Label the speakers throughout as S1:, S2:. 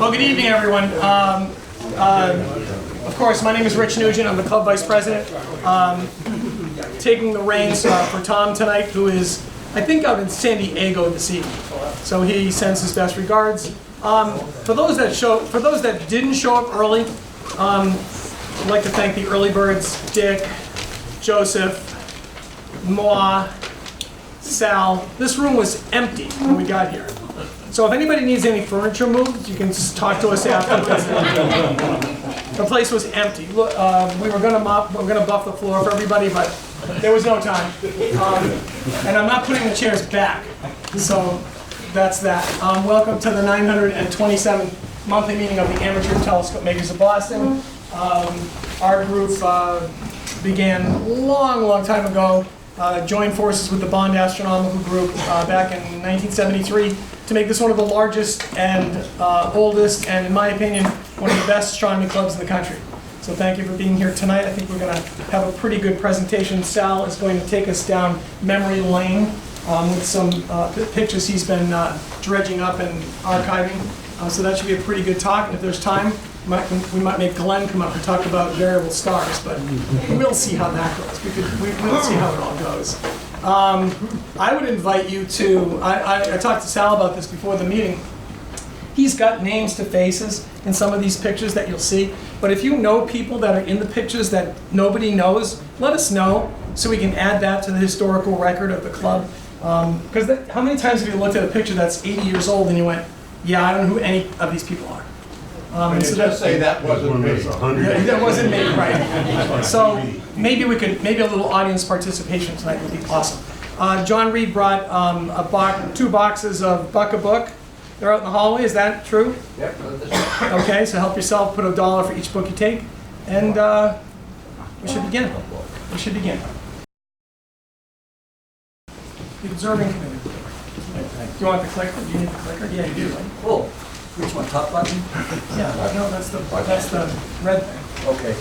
S1: Well, good evening, everyone. Of course, my name is Rich Nugent. I'm the club vice president. Taking the reins for Tom tonight, who is, I think, out in San Diego this evening. So he sends his best regards. For those that didn't show up early, I'd like to thank the early birds: Dick, Joseph, Moa, Sal. This room was empty when we got here. So if anybody needs any furniture moved, you can just talk to us after. The place was empty. Look, we were gonna buff the floor for everybody, but there was no time. And I'm not putting the chairs back. So that's that. Welcome to the 927th monthly meeting of the Amateur Telescope Makers of Boston. Our group began a long time ago. Joined forces with the Bond Astronomical Group back in 1973 to make this one of the largest and oldest, and in my opinion, one of the best astronomy clubs in the country. So thank you for being here tonight. I think we're going to have a pretty good presentation. Sal is going to take us down memory lane with some pictures he's been dredging up and archiving. So that should be a pretty good talk. And if there's time, we might make Glenn come up and talk about variable stars, but we'll see how that goes. We'll see how it all goes. I would invite you to, I talked to Sal about this before the meeting. He's got names to faces in some of these pictures that you'll see, but if you know people that are in the pictures that nobody knows, let us know so we can add that to the historical record of the club. Because how many times have you looked at a picture that's 80 years old and you went, yeah, I don't know who any of these people are.
S2: And so just say that wasn't me.
S1: Yeah, that wasn't me, right. So maybe a little audience participation tonight would be awesome. John Reed brought two boxes of Buck a Book. They're out in the hallway, is that true?
S2: Yep.
S1: Okay, so help yourself, put $1 for each book you take, and we should begin. The observing committee. Do you want the clicker? Do you need the clicker? Yeah, you do.
S3: Oh, which one, top button?
S1: Yeah, no, that's the red thing.
S3: Okay.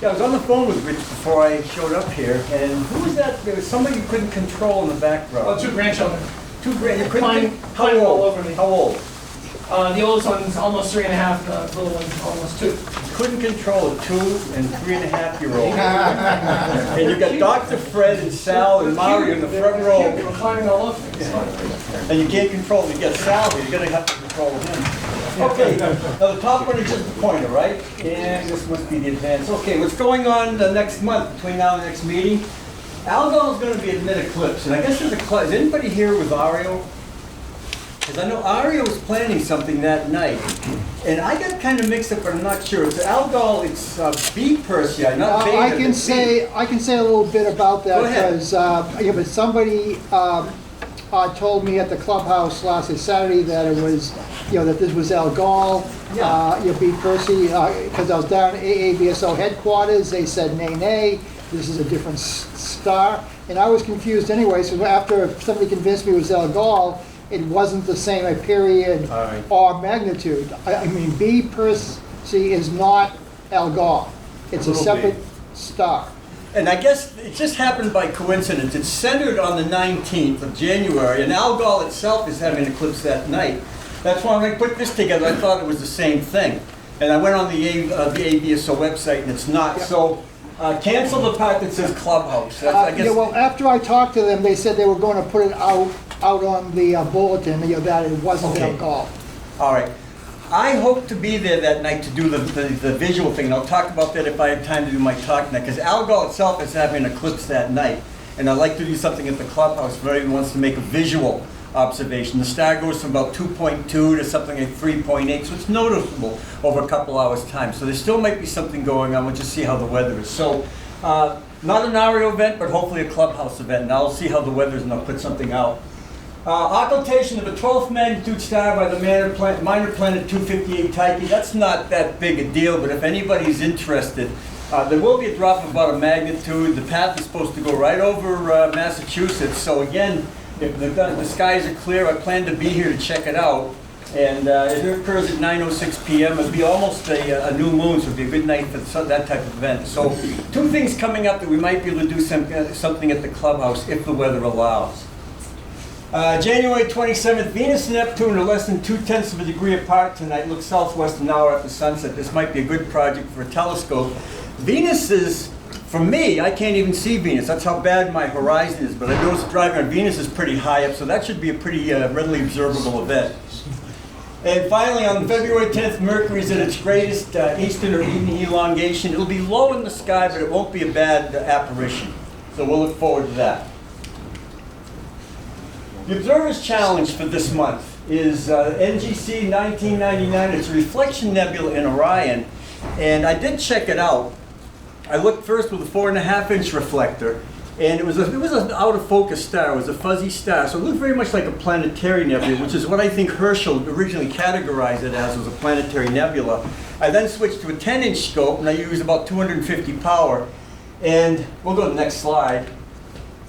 S3: Yeah, I was on the phone with Rich before I showed up here, and who was that? There was somebody you couldn't control in the background.
S1: Oh, 2 grandchildren.
S3: 2 grandchildren.
S1: Climbing
S3: How
S1: all
S3: old?
S1: over me.
S3: How old?
S1: The oldest one's almost 3.5, the little one's almost 2.
S3: Couldn't control a 2 and 3.5-year-old. And you got Dr. Fred and Sal and Mario in the front
S1: They
S3: row.
S1: were climbing all over me.
S3: And you can't control, you got Sal here, you're gonna have to control him. Okay, now the top one is just the pointer, right? And this must be the advance. Okay, what's going on the next month between now and the next meeting? Algol is going to be at mid-eclipse, and I guess there's a class. Is anybody here with Ario? Because I know Ario was planning something that night, and I got kind of mixed up, but I'm not sure. It's Algol, it's B Persei, not Beta.
S4: I can say a little bit about that because but somebody told me at the clubhouse last Saturday that it was, that this was Algol, B Persei, because I was down at AABSO headquarters. They said nay. This is a different star, and I was confused anyway. So after somebody convinced me it was Algol, it wasn't the same period or magnitude. I mean, B Persei is not Algol. It's a separate star.
S3: And I guess it just happened by coincidence. It's centered on the 19th of January, and Algol itself is having an eclipse that night. That's why when I put this together, I thought it was the same thing. And I went on the ABSO website, and it's not. Yeah. So cancel the part that says Clubhouse. I guess.
S4: Well, after I talked to them, they said they were going to put it out on the bulletin, that it wasn't Algol.
S3: All right. I hope to be there that night to do the visual thing, and I'll talk about that if I have time to do my talk tonight, because Algol itself is having an eclipse that night, and I'd like to do something at the clubhouse if anyone wants to make a visual observation. The star goes from about 2.2 to something like 3.8, so it's noticeable over a couple hours' time. So there still might be something going on. We'll just see how the weather is. So not an Ario event, but hopefully a clubhouse event, and I'll see how the weather is, and I'll put something out. Occultation of a 12th magnitude star by the minor planet 258 Tyche. That's not that big a deal, but if anybody's interested, there will be a drop of about a magnitude. The path is supposed to go right over Massachusetts. So again, if the skies are clear, I plan to be here to check it out. And it occurs at 9:06 p.m. It'll be almost a new moon, so it'll be a good night for that type of event. So 2 things coming up that we might be able to do something at the clubhouse if the weather allows. January 27th, Venus and Neptune are less than 2/10 of a degree apart tonight. Look southwest an hour after sunset. This might be a good project for a telescope. Venus is, for me, I can't even see Venus. That's how bad my horizon is. But I noticed driving on Venus is pretty high up, so that should be a pretty readily observable event. And finally, on February 10th, Mercury is at its greatest eastern or evening elongation. It'll be low in the sky, but it won't be a bad apparition. So we'll look forward to that. The Observer's Challenge for this month is NGC 1999. It's a reflection nebula in Orion. And I did check it out. I looked first with a 4.5-inch reflector. And it was an out-of-focus star. It was a fuzzy star. So it looked very much like a planetary nebula, which is what I think Herschel originally categorized it as, was a planetary nebula. I then switched to a 10-inch scope, and I used about 250 power. And we'll go to the next slide.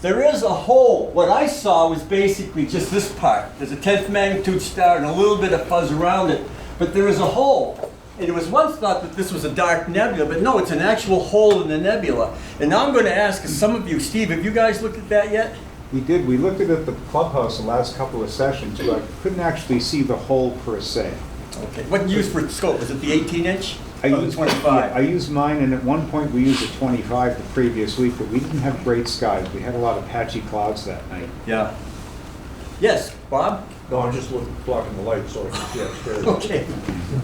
S3: There is a hole. What I saw was basically just this part. There's a 10th magnitude star and a little bit of fuzz around it. But there is a hole. And it was once thought that this was a dark nebula, but no, it's an actual hole in the nebula. And now I'm going to ask some of you, Steve, have you guys looked at that yet?
S5: We did. We looked at it at the clubhouse the last couple of sessions, but I couldn't actually see the hole per se.
S3: Okay. What did you use for scope? Was it the 18-inch?
S5: I
S3: Or the
S5: used
S3: 25?
S5: I used mine, and at one point we used a 25 the previous week, but we didn't have great skies. We had a lot of patchy clouds that night.
S3: Yeah. Yes, Bob?
S2: No, I'm just blocking the light, so I can see upstairs.
S3: Okay.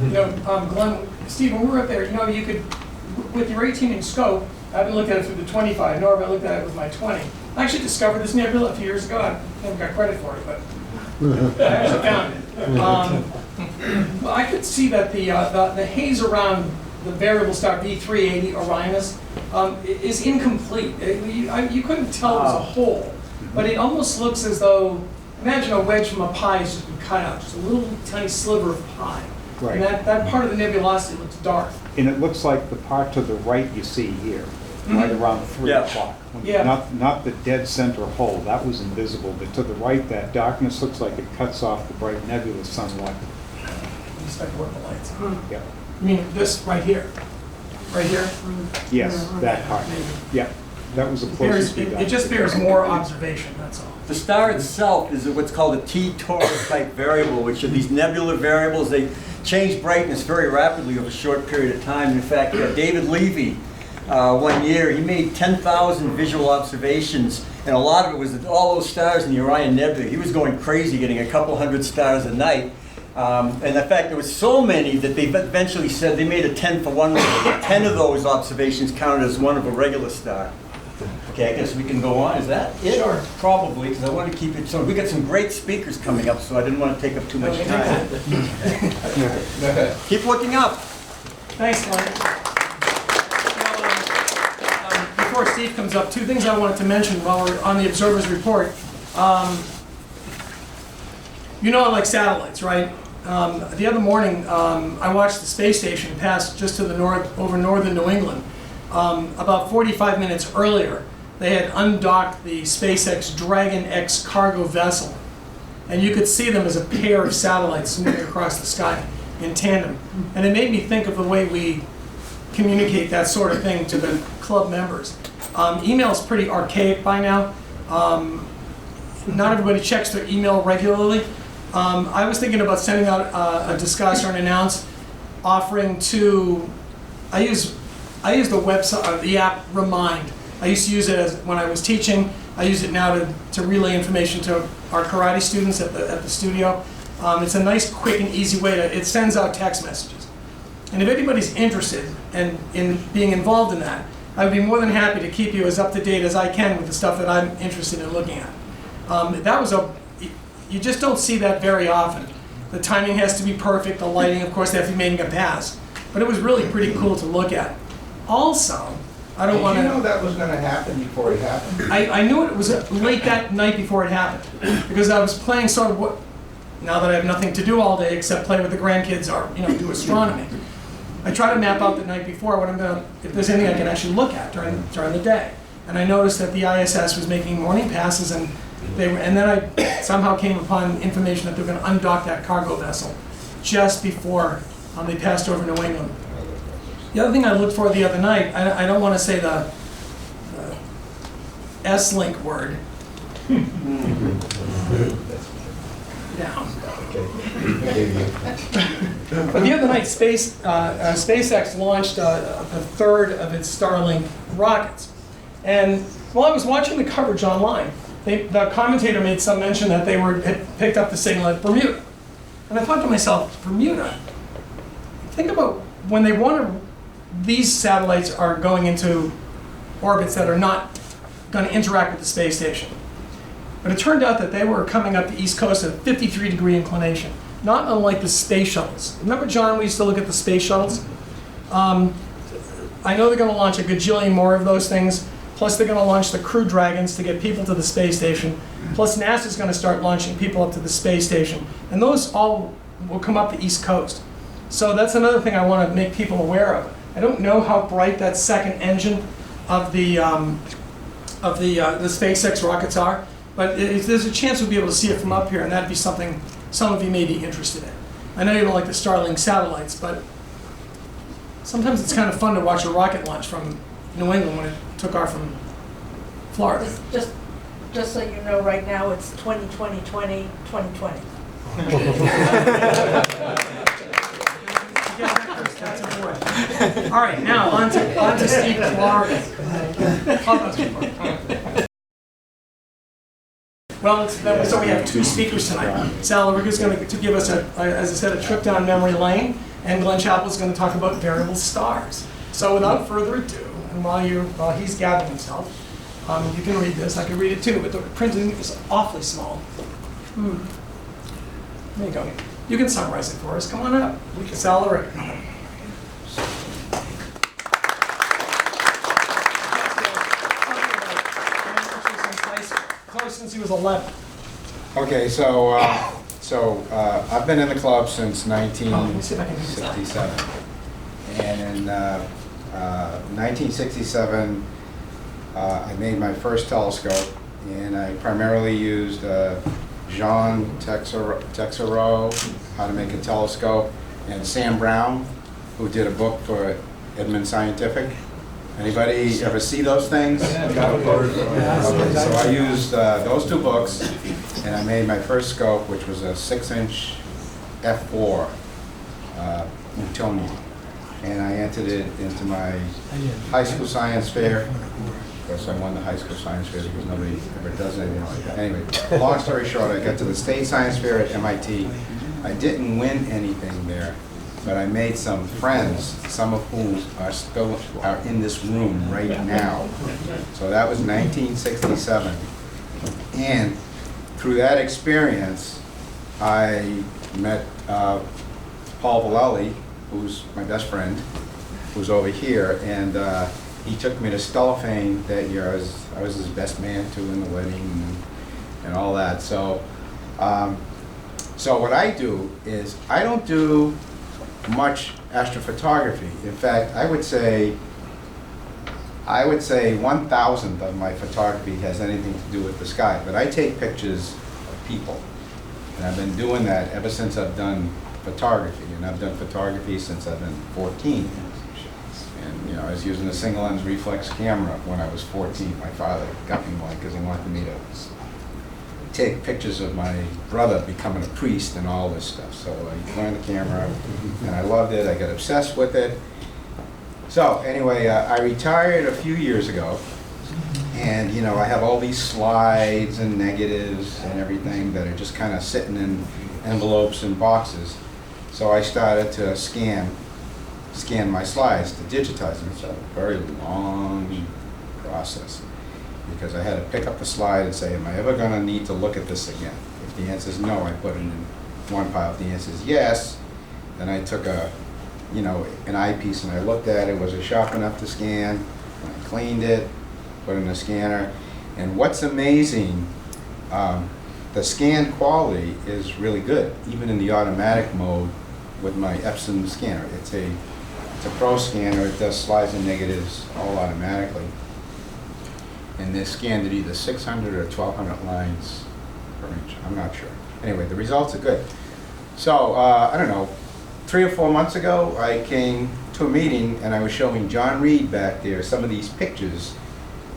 S1: You know, Glenn, Steve, when we were up there, you know, you could, with your 18-inch scope, I haven't looked at it through the 25, nor have I looked at it with my 20. I actually discovered this nebula a few years ago. I never got credit for it, but I actually found it. Well, I could see that the haze around the variable star V380 Orionis is incomplete. You couldn't tell it was a hole, but it almost looks as though, imagine a wedge from a pie has just been cut out, just a little tiny sliver of pie.
S5: Right.
S1: And that part of the nebulosity looks dark.
S5: And it looks like the part to the right you see here, right around 3
S3: Yeah.
S5: o'clock.
S1: Yeah.
S5: Not the dead center hole. That was invisible. But to the right, that darkness looks like it cuts off the bright nebula somewhat.
S1: You just have to work the lights.
S5: Yeah.
S1: You mean this right here? Right here?
S5: Yes, that part.
S1: Maybe.
S5: Yeah. That was the
S1: It
S5: closest we got.
S1: it just bears more observation, that's all.
S3: The star itself is what's called a T-Taurus type variable, which are these nebular variables. They change brightness very rapidly over a short period of time. In fact, David Levy, one year, he made 10,000 visual observations, and a lot of it was that all those stars in the Orion Nebula. He was going crazy, getting a couple hundred stars a night. And in fact, there was so many that they eventually said they made a 10 for 1. 10 of those observations counted as one of a regular star. Okay, I guess we can go on. Is that it?
S1: Sure.
S3: Probably, because I want to keep it so. We got some great speakers coming up, so I didn't want to take up too much time. Keep looking up.
S1: Thanks, Glenn. Before Steve comes up, two things I wanted to mention while we're on the observer's report. You know I like satellites, right? The other morning, I watched the space station pass just to the north, over northern New England. About 45 minutes earlier, they had undocked the SpaceX Dragon X cargo vessel. And you could see them as a pair of satellites moving across the sky in tandem. And it made me think of the way we communicate that sort of thing to the club members. Email's pretty archaic by now. Not everybody checks their email regularly. I was thinking about sending out a discuss or an announce offering to, I use the website, the app Remind. I used to use it as when I was teaching. I use it now to relay information to our karate students at the studio. It's a nice, quick, and easy way to, it sends out text messages. And if anybody's interested in being involved in that, I would be more than happy to keep you as up to date as I can with the stuff that I'm interested in looking at. That was you just don't see that very often. The timing has to be perfect, the lighting, of course, they have to be making a pass. But it was really pretty cool to look at. Also, I don't want to...
S2: Did you know that was going to happen before it happened?
S1: I knew it was late that night before it happened. Because I was playing sort of what... Now that I have nothing to do all day except play with the grandkids or, do astronomy. I try to map out the night before what I'm going to... If there's anything I can actually look at during the day. And I noticed that the ISS was making morning passes and then I somehow came upon information that they were going to undock that cargo vessel just before they passed over New England. The other thing I looked for the other night, I don't want to say the S-link word, down. But the other night, SpaceX launched the third of its Starlink rockets. And while I was watching the coverage online, the commentator made some mention that they had picked up the signal at Bermuda. And I thought to myself, Bermuda? Think about when they want to, these satellites are going into orbits that are not going to interact with the space station. But it turned out that they were coming up the east coast at a 53-degree inclination, not unlike the space shuttles. Remember, John, we used to look at the space shuttles? I know they're going to launch a gajillion more of those things, plus they're going to launch the Crew Dragons to get people to the space station, plus NASA's going to start launching people up to the space station, and those all will come up the east coast. So that's another thing I want to make people aware of. I don't know how bright that second engine of the SpaceX rockets are, but there's a chance we'll be able to see it from up here, and that'd be something some of you may be interested in. I know you don't like the Starlink satellites, but sometimes it's kind of fun to watch a rocket launch from New England when it took off from Florida.
S6: Just so you know, right now it's 2020, 2020.
S1: That's important. All right, now on to Steve Clark. Well, so we have two speakers tonight. Sal LaRiccia is going to give us, as I said, a trip down memory lane, and Glenn Chappell is going to talk about variable stars. So without further ado, and while he's gathering himself, you can read this. I can read it too, but the printing is awfully small. There you go. You can summarize it for us. Come on up. Sal LaRiccia. Since he was 11.
S7: Okay, so I've been in the club since 1967, and in 1967 I made my first telescope, and I primarily used Jean Texereau, How to Make a Telescope, and Sam Brown, who did a book for Edmund Scientific. Anybody ever see those things? Okay, so I used those two books, and I made my first scope, which was a 6-inch f4 Newtonian, and I entered it into my high school science fair. Of course, I won the high school science fair because nobody ever does anything like that. Anyway, long story short, I got to the state science fair at MIT. I didn't win anything there, but I made some friends, some of whom are in this room right now. So that was 1967. And through that experience, I met Paul Vallely, who's my best friend, who's over here, and he took me to Stellafane that year. I was his best man too in the wedding and all that. So, so what I do is I don't do much astrophotography. In fact, I would say 1,000th of my photography has anything to do with the sky. But I take pictures of people, and I've been doing that ever since I've done photography. And I've done photography since I've been 14. And I was using a single lens reflex camera when I was 14. My father got me one because he wanted me to take pictures of my brother becoming a priest and all this stuff. So I learned the camera, and I loved it. I got obsessed with it. So anyway, I retired a few years ago, and I have all these slides and negatives and everything that are just kind of sitting in envelopes and boxes. So I started to scan my slides to digitize them. It's a very long process, because I had to pick up the slide and say, am I ever going to need to look at this again? If the answer is no, I put it in one pile. If the answer is yes, then I took an eyepiece and I looked at it. Was it sharp enough to scan? And I cleaned it, put it in the scanner. And what's amazing, the scan quality is really good, even in the automatic mode with my Epson scanner. It's a pro scanner. It does slides and negatives all automatically. And they're scanned at either 600 or 1,200 lines per inch. I'm not sure. Anyway, the results are good. So, I don't know, 3 or 4 months ago, I came to a meeting and I was showing John Reed back there some of these pictures.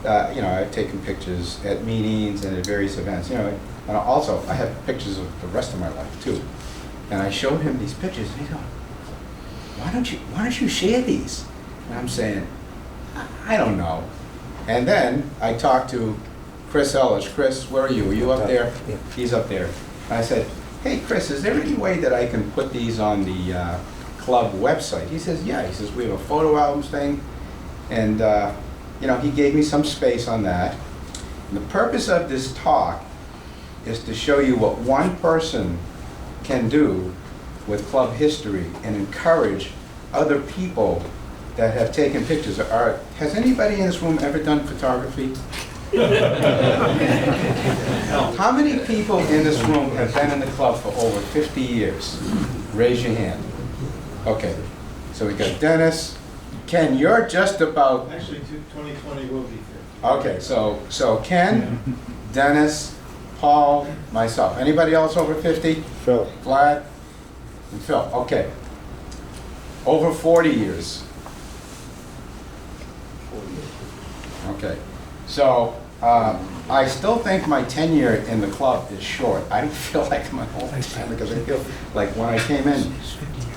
S7: I've taken pictures at meetings and at various events. And also, I have pictures of the rest of my life too. And I showed him these pictures, and he goes, why don't you share these? And I'm saying, I don't know. And then I talked to Chris Ellis. Chris, where are you? Are you up there? He's up there. And I said, hey, Chris, is there any way that I can put these on the club website? He says, yeah. He says, we have a photo albums thing. And, you know, he gave me some space on that. And the purpose of this talk is to show you what one person can do with club history and encourage other people that have taken pictures of art. Has anybody in this room ever done photography? How many people in this room have been in the club for over 50 years? Raise your hand. Okay, so we got Dennis. Ken, you're just about...
S2: Actually, 2020 will be 50.
S7: Okay, so Ken, Dennis, Paul, myself. Anybody else over 50?
S5: Phil.
S7: Vlad and Phil. Okay. Over 40 years. Okay. So I still think my tenure in the club is short. I don't feel like I'm an old man because I feel like when I came in,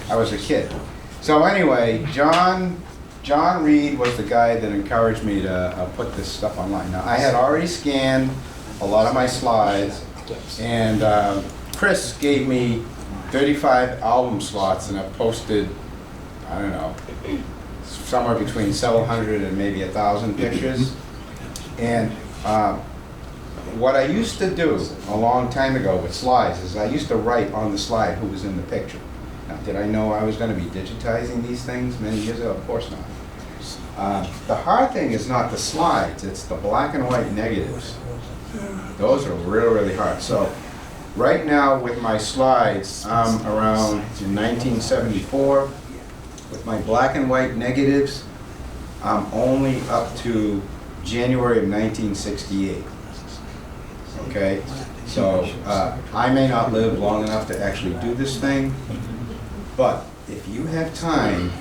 S7: I was a kid. So anyway, John Reed was the guy that encouraged me to put this stuff online. Now, I had already scanned a lot of my slides, and Chris gave me 35 album slots, and I posted, I don't know, somewhere between several hundred and maybe 1,000 pictures. And what I used to do a long time ago with slides is I used to write on the slide who was in the picture. Now, did I know I was going to be digitizing these things many years ago? Of course not. The hard thing is not the slides, it's the black and white negatives. Those are really, really hard. So right now with my slides, I'm around in 1974. With my black and white negatives, I'm only up to January of 1968. Okay? So I may not live long enough to actually do this thing, but if you have time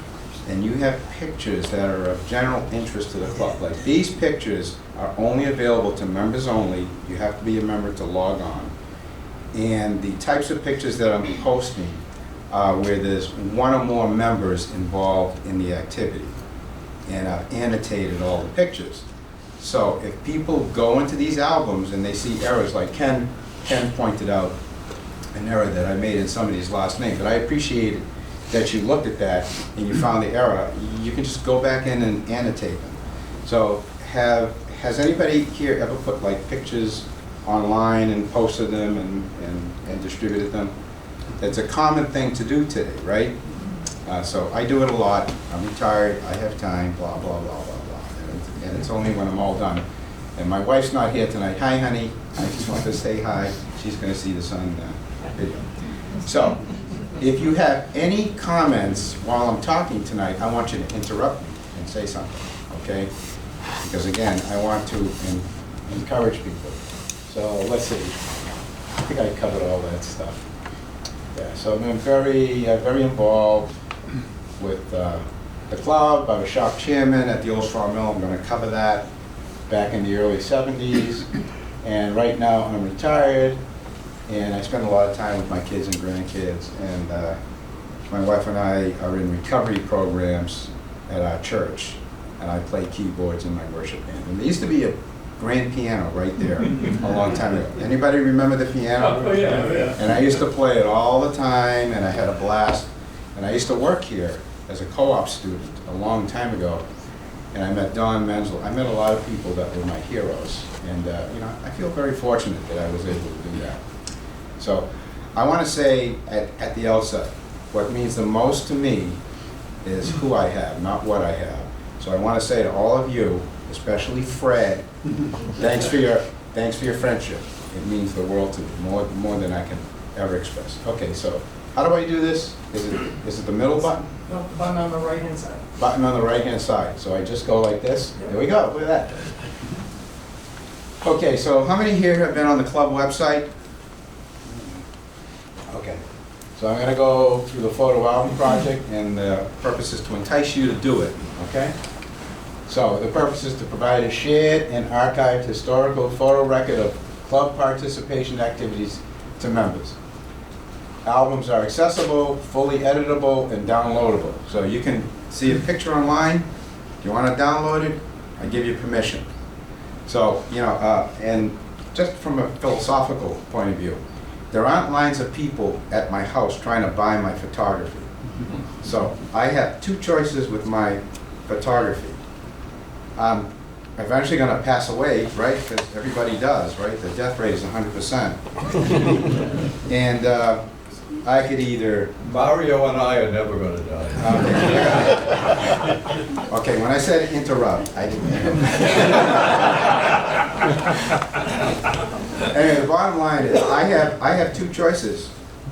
S7: and you have pictures that are of general interest to the club, like these pictures are only available to members only. You have to be a member to log on. And the types of pictures that I'm posting are where there's one or more members involved in the activity. And I've annotated all the pictures. So if people go into these albums and they see errors, like Ken pointed out an error that I made in somebody's last name, but I appreciate that you looked at that and you found the error. You can just go back in and annotate them. So has anybody here ever put like pictures online and posted them and distributed them? That's a common thing to do today, right? So I do it a lot. I'm retired, I have time, blah, blah, blah, blah, blah. And it's only when I'm all done. And my wife's not here tonight. Hi, honey. I just want to say hi. She's going to see this on video. So if you have any comments while I'm talking tonight, I want you to interrupt me and say something, okay? Because again, I want to encourage people. So let's see. I think I covered all that stuff. Yeah, so I've been very involved with the club. I was shop chairman at the old Schwamb Mill. I'm going to cover that back in the early 70s. And right now I'm retired, and I spend a lot of time with my kids and grandkids. And my wife and I are in recovery programs at our church, and I play keyboards in my worship band. And there used to be a grand piano right there a long time ago. Anybody remember the piano?
S1: Oh, yeah.
S7: And I used to play it all the time, and I had a blast. And I used to work here as a co-op student a long time ago, and I met Don Menzel. I met a lot of people that were my heroes, and you know, I feel very fortunate that I was able to do that. So I want to say at the outset, what means the most to me is who I have, not what I have. So I want to say to all of you, especially Fred, thanks for your friendship. It means the world to me, more than I can ever express. Okay, so how do I do this? Is it the middle button?
S1: No, the button on the right-hand side.
S7: Button on the right-hand side. So I just go like this. There we go. Look at that. Okay, so how many here have been on the club website? Okay. So I'm going to go through the photo album project, and the purpose is to entice you to do it. Okay? So the purpose is to provide a shared and archived historical photo record of club participation activities to members. Albums are accessible, fully editable, and downloadable. So you can see a picture online. If you want to download it, I give you permission. So, and just from a philosophical point of view, there aren't lines of people at my house trying to buy my photography. So I have two choices with my photography. I'm eventually going to pass away, right? Because everybody does, right? The death rate is 100%. And I could either...
S2: Mario and I are never going to die.
S7: Okay, when I said interrupt, I didn't mean Anyway, the bottom line is I have two choices.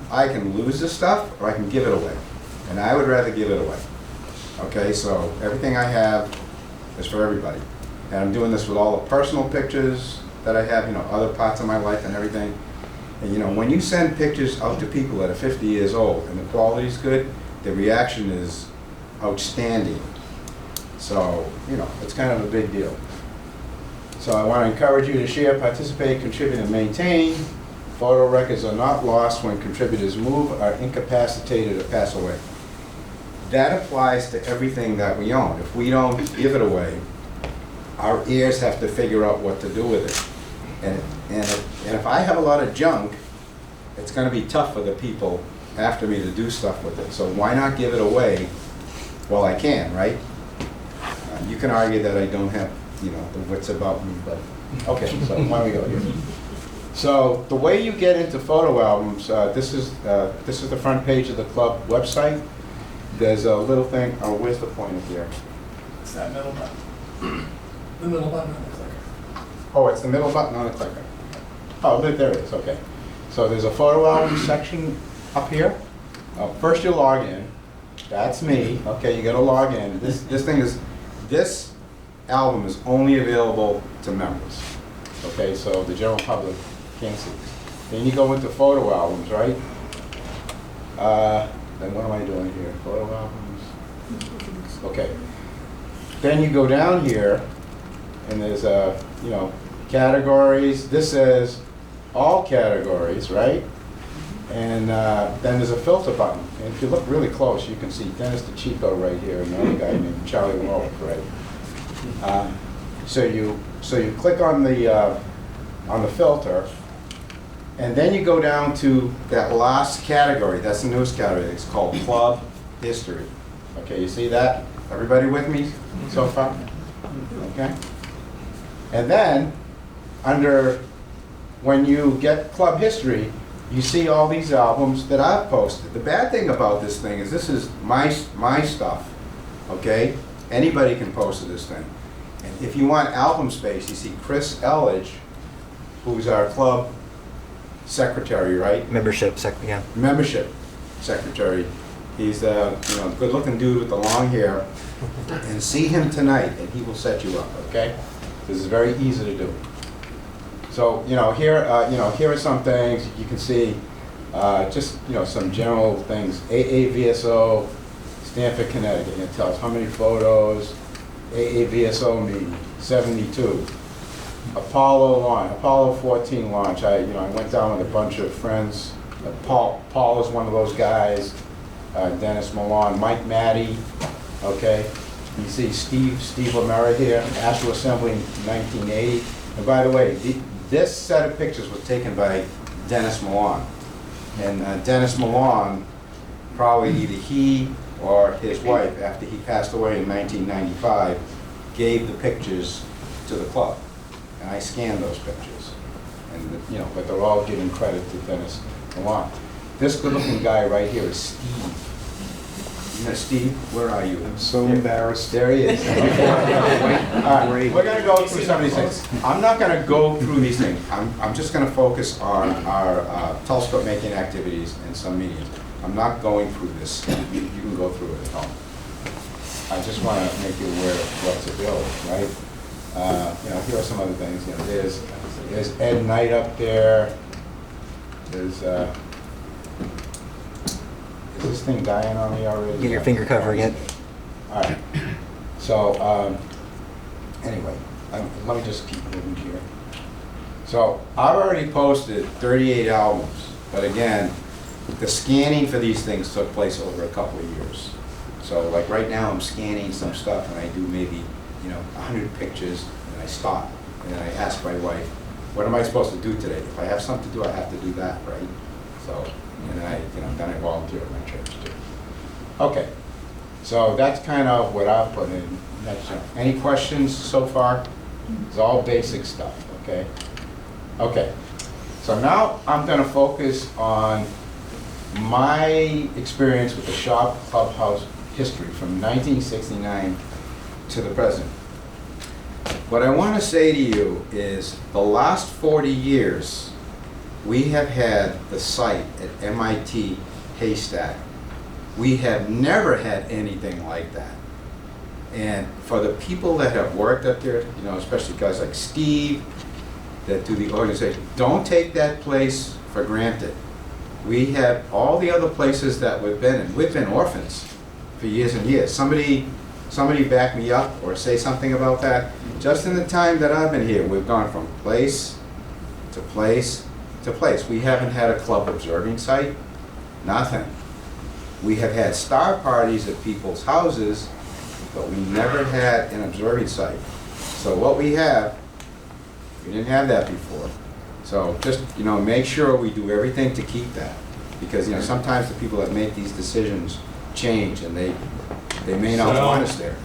S7: I can lose this stuff or I can give it away. And I would rather give it away. Okay, so everything I have is for everybody. And I'm doing this with all the personal pictures that I have, other parts of my life and everything. And when you send pictures out to people that are 50 years old and the quality's good, the reaction is outstanding. So, it's kind of a big deal. So I want to encourage you to share, participate, contribute, and maintain. Photo records are not lost when contributors move, are incapacitated, or pass away. That applies to everything that we own. If we don't give it away, our heirs have to figure out what to do with it. And if I have a lot of junk, it's going to be tough for the people after me to do stuff with it. So why not give it away while I can, right? You can argue that I don't have, the wits about me, but okay. So why don't we go here? So the way you get into photo albums, this is the front page of the club website. There's a little thing. Oh, where's the pointer here?
S1: It's that middle button. The middle button on the clicker.
S7: Oh, it's the middle button on the clicker. Oh, there it is, okay. So there's a photo album section up here. First you log in. That's me. Okay, you gotta log in. This album is only available to members. Okay, so the general public can't see. Then you go into photo albums, right? Then what am I doing here? Photo albums. Okay. Then you go down here, and there's categories. This says all categories, right? And then there's a filter button. And if you look really close, you can see Dennis DeChico right here, and another guy named Charlie Wolf, right? So you click on the filter, and then you go down to that last category. That's the newest category. It's called Club History. Okay, you see that? Everybody with me so far? Okay. And then, when you get Club History, you see all these albums that I've posted. The bad thing about this thing is this is my stuff, okay? Anybody can post to this thing. And if you want album space, you see Chris Elledge, who's our club secretary, right?
S8: Membership
S7: secretary. He's a good-looking dude with the long hair. And see him tonight, and he will set you up, okay? This is very easy to do. So, here are some things you can see. Just some general things. AAVSO, Stamford, Connecticut. It tells how many photos. AAVSO meeting, 72. Apollo 14 launch. I went down with a bunch of friends. Paul is one of those guys. Dennis Millan, Mike Matty. Okay. You see Steve O'Mara here. Astro Assembly 1980. And by the way, this set of pictures was taken by Dennis Millan. And Dennis Millan, probably either he or his wife, after he passed away in 1995, gave the pictures to the club. And I scanned those pictures. And but they're all giving credit to Dennis Millan. This good-looking guy right here is Steve. Steve, where are you?
S5: I'm so embarrassed.
S7: There he is. Okay. All right, we're going to go through some of these things. I'm not going to go through these things. I'm just going to focus on our telescope making activities and some mediums. I'm not going through this. You can go through it at home. I just want to make you aware of what's available, right? Here are some other things. There's Ed Knight up there. There's is this thing dying on me already?
S8: Get your finger covering it.
S7: All right. So anyway, let me just keep moving here. So I've already posted 38 albums, but again, the scanning for these things took place over a couple of years. So like right now I'm scanning some stuff and I do maybe, 100 pictures and I stop and I ask my wife, what am I supposed to do today? If I have something to do, I have to do that, right? So, and then I volunteer at my church too. Okay, so that's kind of what I've put in. Any questions so far? It's all basic stuff, okay? Okay, so now I'm going to focus on my experience with the Schwamb Clubhouse history from 1969 to the present. What I want to say to you is the last 40 years we have had the site at MIT Haystack. We have never had anything like that. And for the people that have worked up there, especially guys like Steve that do the organization, don't take that place for granted. We have all the other places that we've been in. We've been orphans for years and years. Somebody back me up or say something about that. Just in the time that I've been here, we've gone from place to place to place. We haven't had a club observing site, nothing. We have had star parties at people's houses, but we never had an observing site. So what we have, we didn't have that before. So just, make sure we do everything to keep that. Because, sometimes the people that make these decisions change and they may not want us there.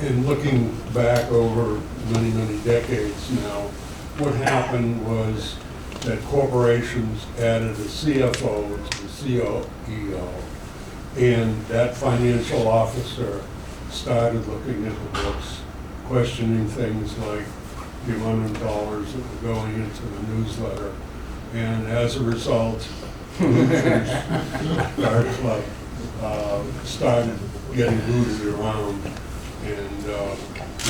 S8: In looking back over many, many decades now, what happened was that corporations added a CFO to the CEO, and that financial officer started looking at the books, questioning things like the amount of dollars that were going into the newsletter. And as a result, our club started getting booted around, and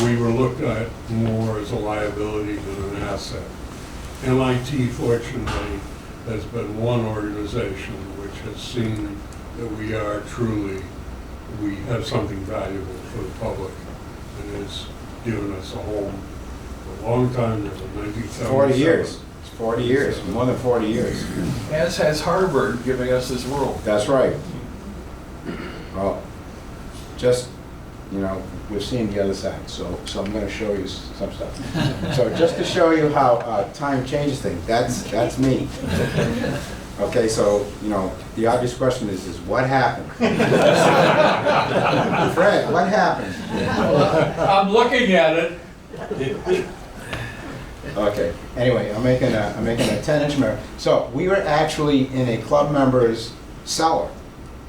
S8: we were looked at more as a liability than an asset. MIT, fortunately, has been one organization which has seen that we have something valuable for the public, and has given us a home for a long time now, 1977.
S7: 40 years. It's 40 years, more than 40 years.
S2: As has Harvard giving us this world.
S7: That's right. Well, just, we've seen the other side, so I'm going to show you some stuff. So just to show you how time changes things, that's me. Okay, so, the obvious question is what happened? Fred, what happened?
S2: I'm looking at it.
S7: Okay, anyway, I'm making a 10-inch mirror. So we were actually in a club member's cellar,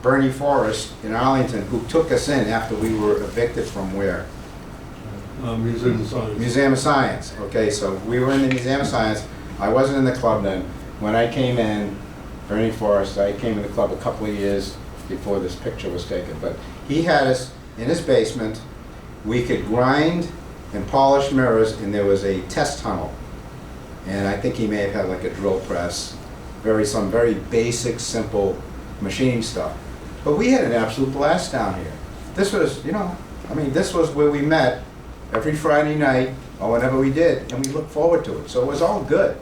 S7: Bernie Forrest in Arlington, who took us in after we were evicted from where?
S8: Museum of Science.
S7: Museum of Science. Okay, so we were in the Museum of Science. I wasn't in the club then. When I came in, Bernie Forrest, I came in the club a couple of years before this picture was taken, but he had us in his basement. We could grind and polish mirrors, and there was a test tunnel. And I think he may have had like a drill press, some very basic, simple machining stuff. But we had an absolute blast down here. This was, this was where we met every Friday night or whenever we did, and we looked forward to it. So it was all good.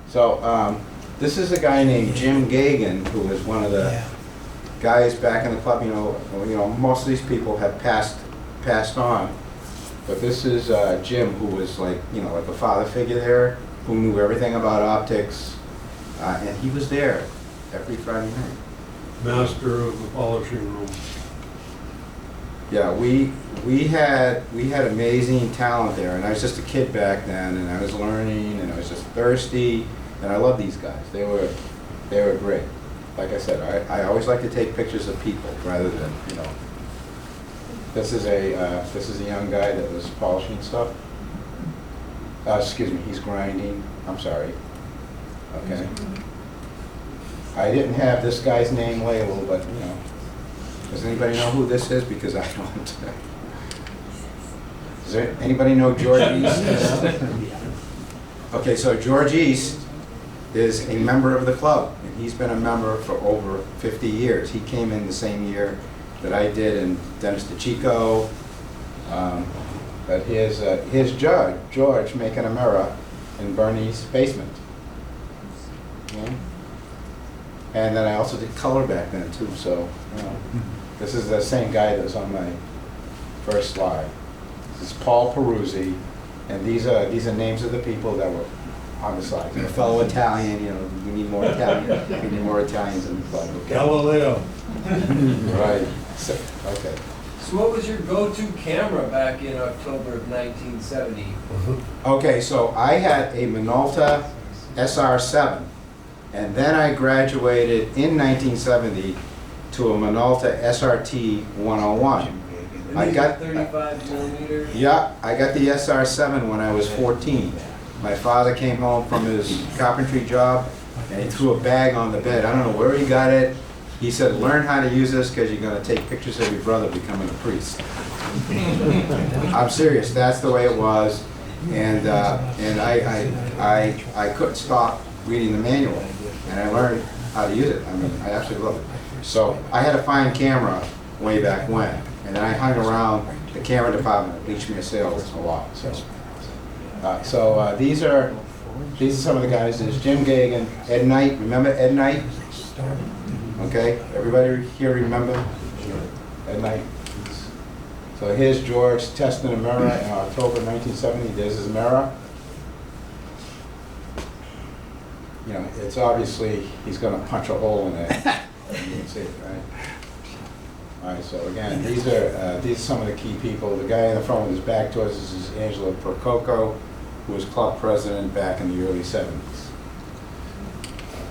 S7: So this is a guy named Jim Gagan, who was one of the guys back in the club. Most of these people have passed on. But this is Jim, who was like a father figure there, who knew everything about optics, and he was there every Friday night.
S8: Master of the polishing room.
S7: Yeah, we had amazing talent there, and I was just a kid back then, and I was learning, and I was just thirsty, and I love these guys. They were great. Like I said, I always like to take pictures of people rather than This is a young guy that was polishing stuff. Excuse me, he's grinding. I'm sorry. Okay. I didn't have this guy's name labeled, but does anybody know who this is? Because I don't. Does anybody know Georgie East? Okay, so Georgie East is a member of the club, and he's been a member for over 50 years. He came in the same year that I did, and Dennis DeChico. But here's George making a mirror. in Bernie's basement. Yeah. And then I also did color back then too, so, you know, this is the same guy that was on my first slide. This is Paul Peruzzi, and these are names of the people that were on the slide. A fellow Italian, you know, we need more Italian, we need more Italians in the club. Okay?
S8: Galileo.
S7: Right. So, okay.
S9: So what was your go-to camera back in October of 1970?
S7: Okay, so I had a Minolta SR7, and then I graduated in 1970 to a Minolta SRT 101. I got
S9: 35 millimeter.
S7: Yeah, I got the SR7 when I was 14. My father came home from his carpentry job, and he threw a bag on the bed. I don't know where he got it. He said, learn how to use this because you're going to take pictures of your brother becoming a priest. I'm serious, that's the way it was. And I couldn't stop reading the manual, and I learned how to use it. I mean, I absolutely love it. So I had a fine camera way back when, and then I hung around the camera department at Beachmere Sales a lot. So these are some of the guys. There's Jim Gagan, Ed Knight. Remember Ed Knight? Okay, everybody here remember Ed Knight? So here's George testing a mirror in October 1970. There's his mirror. You know, it's obviously he's going to punch a hole in it. You can see it, right? All right. So again, these are some of the key people. The guy in the front with his back to us is Angelo Prococo, who was club president back in the early 70s.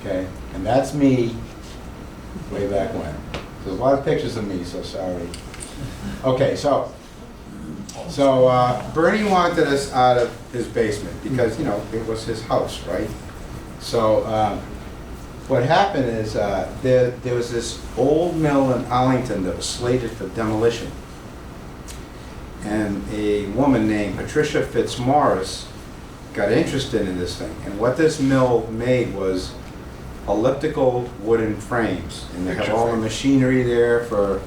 S7: Okay, and that's me way back when. There's a lot of pictures of me, so sorry. Okay, so Bernie wanted us out of his basement because, you know, it was his house, right? So what happened is there was this old mill in Arlington that was slated for demolition. And a woman named Patricia Fitzmorris got interested in this thing. And what this mill made was elliptical wooden frames. And they have all the machinery there for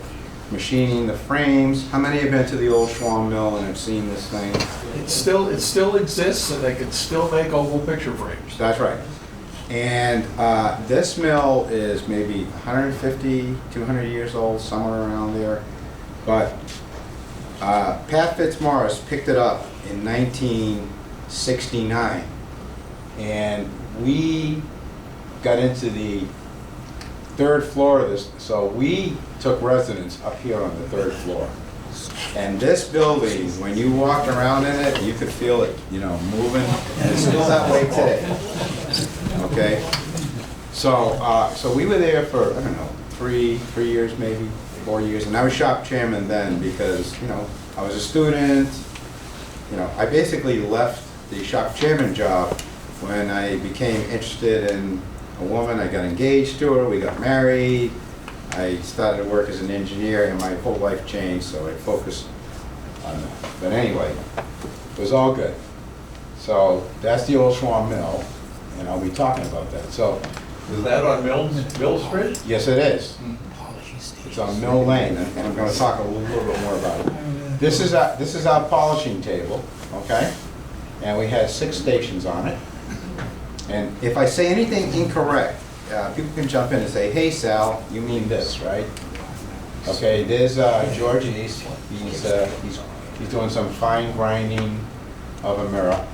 S7: machining the frames. How many have been to the old Schwamb Mill and have seen this thing?
S2: It still exists, and they can still make oval picture frames.
S7: That's right. And this mill is maybe 150, 200 years old, somewhere around there. But Pat Fitzmorris picked it up in 1969. And we got into the third floor of this, so we took residence up here on the third floor. And this building, when you walked around in it, you could feel it, you know, moving, and it's still that way today. Okay, so we were there for, I don't know, three years maybe, 4 years, and I was shop chairman then because, you know, I was a student. You know, I basically left the shop chairman job when I became interested in a woman. I got engaged to her, we got married, I started to work as an engineer, and my whole life changed, so I focused on that. But anyway, it was all good. So that's the old Schwamb Mill, and I'll be talking about that. So,
S2: Is that on Mill Street?
S7: yes, it is. It's on Mill Lane, and I'm going to talk a little bit more about it. This is our polishing table, okay? And we had 6 stations on it. And if I say anything incorrect, people can jump in and say, "Hey, Sal, you mean this, right?" Okay, there's Georgie. He's doing some fine grinding of a mirror.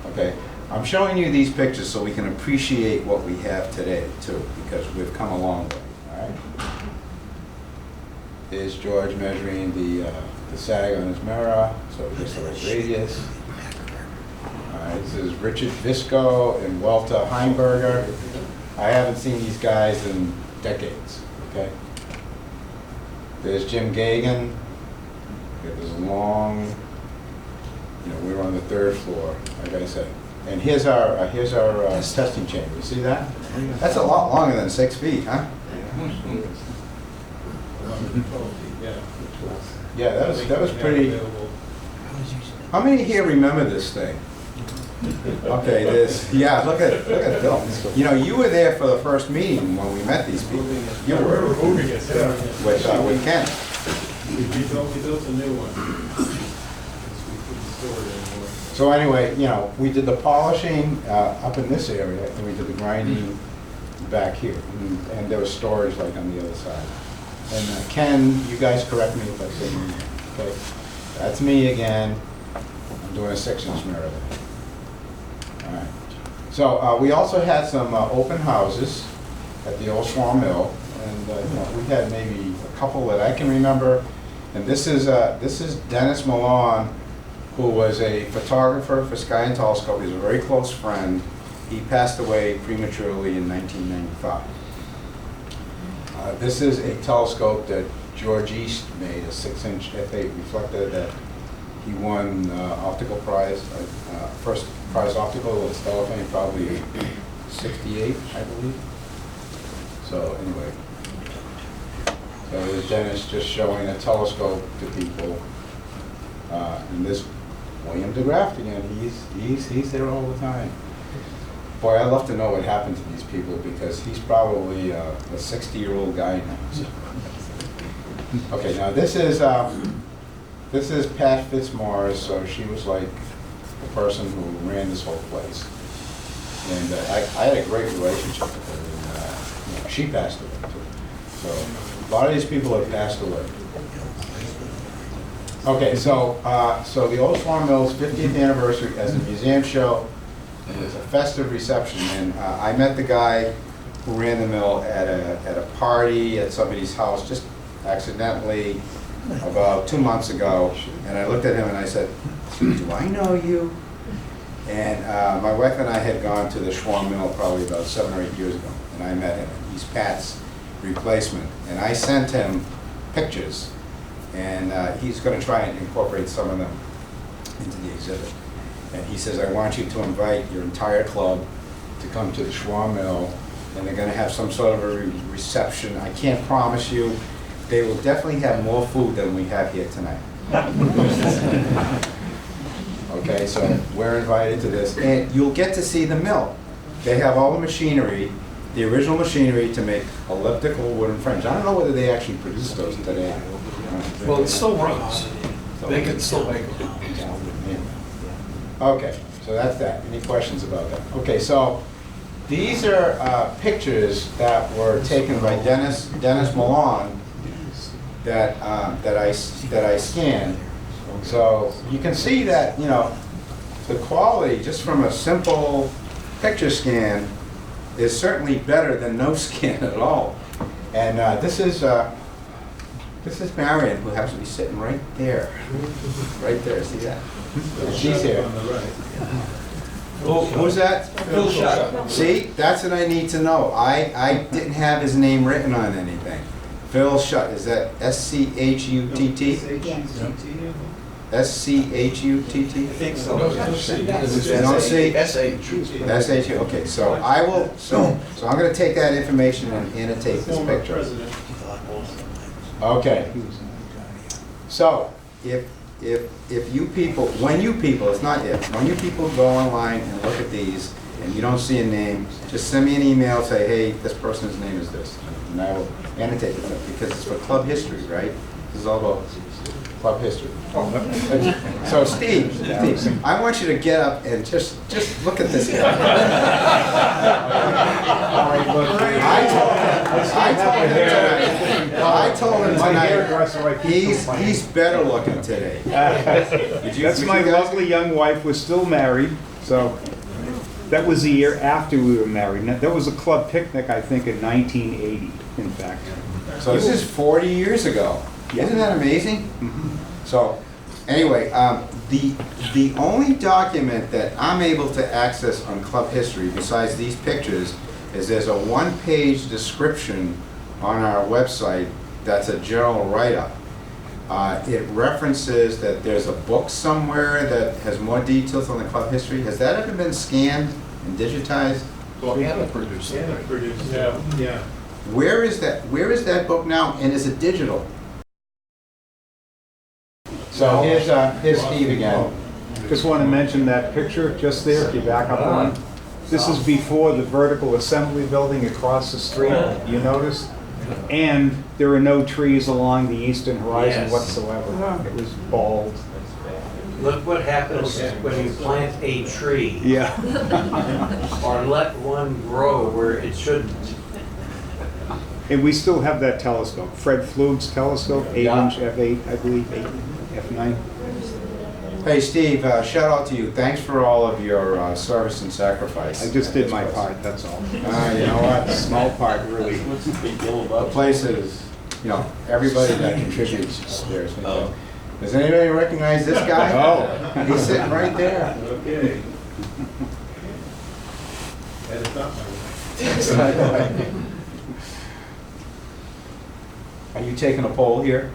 S7: Okay, I'm showing you these pictures so we can appreciate what we have today too, because we've come a long way. All right. There's George measuring the sag on his mirror, so he gets the right radius. This is Richard Visco and Walter Heimberger. I haven't seen these guys in decades, okay? There's Jim Gagan. It was long, you know, we were on the 3rd floor, like I said. And here's our testing chamber. You see that? That's a lot longer than 6 feet, huh? Yeah, that was pretty. How many here remember this thing? Okay, yeah, look at Bill. You know, you were there for the first meeting when we met these people. You were with Ken.
S10: We built a new one. We couldn't store it anymore.
S7: So anyway, you know, we did the polishing up in this area, and we did the grinding back here, and there was storage like on the other side. And Ken, you guys correct me if I say me. Okay, that's me again. I'm doing a 6-inch mirror there. All right. So we also had some open houses at the old Schwamb Mill, and you know, we had maybe a couple that I can remember. And this is Dennis Millan, who was a photographer for Sky and Telescope. He was a very close friend. He passed away prematurely in 1995. This is a telescope that Georgie made, a 6-inch f8 reflector that he won optical prize, first prize optical at Stellafane, probably 68, I believe. So anyway, so there's Dennis just showing a telescope to people. And this William DeGraff again, he's there all the time. Boy, I'd love to know what happened to these people, because he's probably a 60-year-old guy now. So. Okay, now this is Pat Fitzmorris. So she was like the person who ran this whole place, and I had a great relationship with her. And, you know, she passed away too. So a lot of these people have passed away. Okay, so so the old Schwamb Mill's 50th anniversary as a museum show. It was a festive reception, and I met the guy who ran the mill at a party at somebody's house, just accidentally, about 2 months ago. And I looked at him and I said, "Do I know you?" And my wife and I had gone to the Schwamb Mill probably about 7 or 8 years ago, and I met him. He's Pat's replacement, and I sent him pictures, and he's going to try and incorporate some of them into the exhibit. And he says, "I want you to invite your entire club to come to the Schwamb Mill, and they're going to have some sort of a reception. I can't promise you. They will definitely have more food than we have here tonight." Okay, so we're invited to this, and you'll get to see the mill. They have all the machinery, the original machinery to make elliptical wooden frames. I don't know whether they actually produce those today.
S2: Well, it still runs. They can still make them.
S7: Okay, so that's that. Any questions about that? Okay, so these are pictures that were taken by Dennis Millan that I scanned. So you can see that, you know, the quality just from a simple picture scan is certainly better than no scan at all. And this is Marion, who happens to be sitting right there. Right there, see that? And she's here. Who's that?
S9: Phil Shutt.
S7: See, that's what I need to know. I didn't have his name written on anything. Phil Shutt, is that S-C-H-U-T-T? S-C-H-U-T-T?
S3: I think so.
S7: No C? S-H, okay, so I will, so I'm gonna take that information and annotate this picture. Okay. So, if you people, when you people, it's not if, when you people go online and look at these and you don't see a name, just send me an email, say, "Hey, this person's name is this," and I will annotate it, because it's for club history, right? This is all about club history. So Steve, I want you to get up and just look at this guy. I told him tonight, he's better looking today.
S5: That's my lovely young wife. We're still married, so that was the year after we were married. Now, there was a club picnic, I think, in 1980, in fact.
S7: So this is 40 years ago. Isn't that amazing? So, anyway, the only document that I'm able to access on club history, besides these pictures, is there's a one-page description on our website that's a general write-up. It references that there's a book somewhere that has more details on the club history. Has that ever been scanned and digitized?
S2: Well, Anna produced it.
S8: Yeah.
S7: Where is that book now, and is it digital? So here's Steve again.
S5: Just want to mention that picture just there, if you back up one. This is before the vertical assembly building across the street, you notice? And there are no trees along the eastern horizon whatsoever. It was bald.
S10: Look what happens when you plant a tree
S5: Yeah.
S10: or let one grow where it shouldn't.
S5: And we still have that telescope, Fred Flug's telescope, 8-inch f8, I believe, 8, f9.
S7: Hey, Steve, shout out to you. Thanks for all of your service and sacrifice.
S5: I just did my part, that's all.
S7: You know what?
S5: Small part, really.
S7: The place is, you know, everybody that contributes there. Does anybody recognize this guy?
S5: Oh.
S7: He's sitting right there.
S8: Okay.
S7: Are you taking a poll here?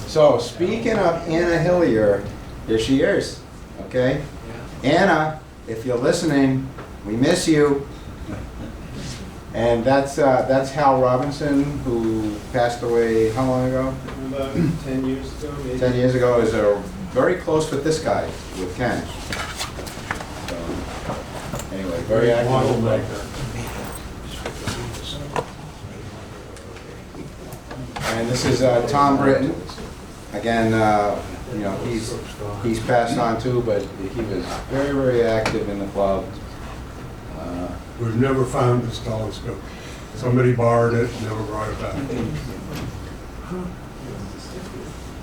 S7: So, speaking of Anna Hillier, here she is, okay? Anna, if you're listening, we miss you. And that's Hal Robinson, who passed away how long ago?
S11: About 10 years ago, maybe.
S7: 10 years ago. Is very close with this guy, with Ken. So, anyway, very active. And this is Tom Britton. Again, you know, he's passed on too, but he was very, very active in the club.
S8: We've never found this telescope. Somebody borrowed it, never brought it back.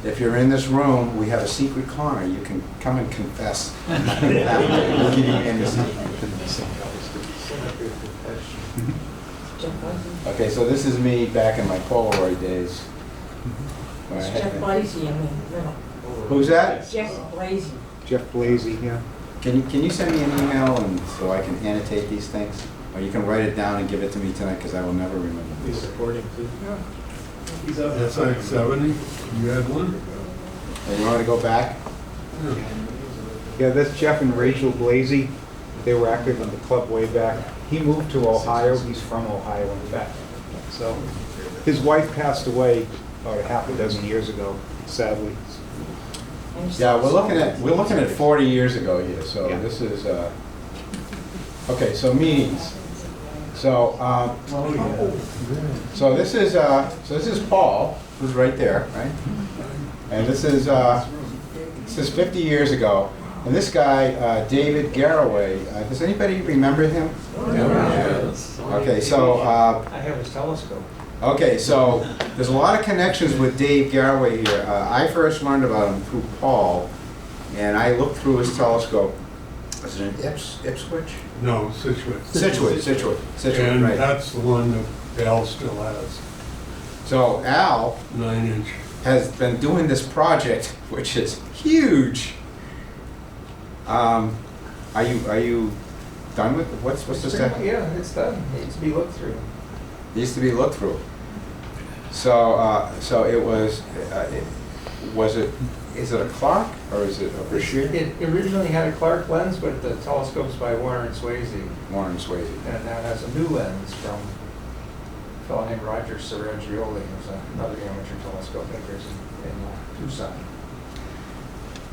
S7: If you're in this room, we have a secret corner. You can come and confess. We'll give you anything. Okay, so this is me back in my Polaroid days.
S6: It's Jeff Blasi, I mean, no.
S7: Who's that?
S6: Jeff Blasi.
S5: Jeff Blasi, yeah.
S7: Can you send me an email and so I can annotate these things? Or you can write it down and give it to me tonight because I will never remember.
S11: He's supporting too. He's up.
S8: That's like 70. You had one?
S7: And you want to go back?
S5: Yeah, that's Jeff and Rachel Blasi. They were active in the club way back. He moved to Ohio. He's from Ohio, in fact. So his wife passed away about half a dozen years ago, sadly.
S7: Yeah, we're looking at 40 years ago here. So
S5: Yeah.
S7: this is okay. So meetings. So so this is Paul, who's right there, right? And this is 50 years ago. And this guy, David Garraway, does anybody remember him? Okay, so
S10: I have his telescope.
S7: okay, so there's a lot of connections with Dave Garraway here. I first learned about him through Paul, and I looked through his telescope. Was it an Ipswich?
S8: No, Situate.
S7: Situate,
S8: And
S7: right.
S8: that's the one that Al still has,
S7: So Al
S8: 9-inch.
S7: has been doing this project, which is huge. Are you done with what's the step?
S11: Yeah, it's done. It needs to be looked through.
S7: Needs to be looked through. So so it was. Is it a Clark or is it a Brashear?
S11: It originally had a Clark lens, but the telescope's by Warren and Swayze.
S7: Warren and Swayze.
S11: And it now has a new lens from a fellow named Roger Serragioli, who's another amateur telescope maker in Tucson.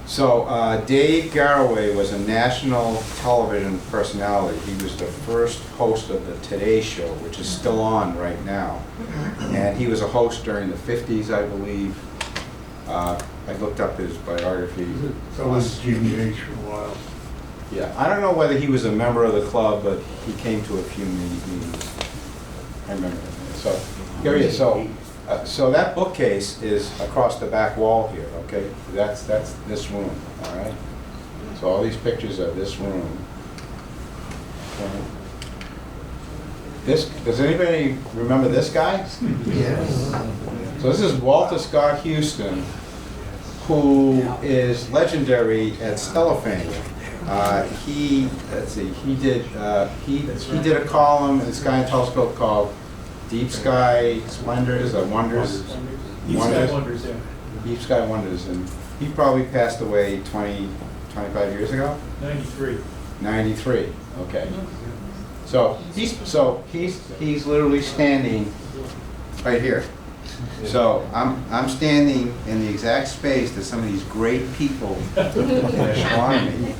S7: So Dave Garraway was a national television personality. He was the first host of the Today Show, which is still on right now. And he was a host during the 50s, I believe. I looked up his biography.
S8: So was GBH for a while.
S7: Yeah, I don't know whether he was a member of the club, but he came to a few meetings. I remember that. So here he is. So that bookcase is across the back wall here. Okay, that's this room. All right. So all these pictures are this room. Does anybody remember this guy?
S11: Yes.
S7: So this is Walter Scott Houston, who is legendary at Stellafane. He did a column in the Sky and Telescope called Deep Sky Splendors or Wonders.
S11: Deep Sky Wonders, yeah.
S7: Deep Sky Wonders, and he probably passed away 25 years ago.
S11: 93.
S7: 93. Okay. So he's literally standing right here. So I'm standing in the exact space that some of these great people in astronomy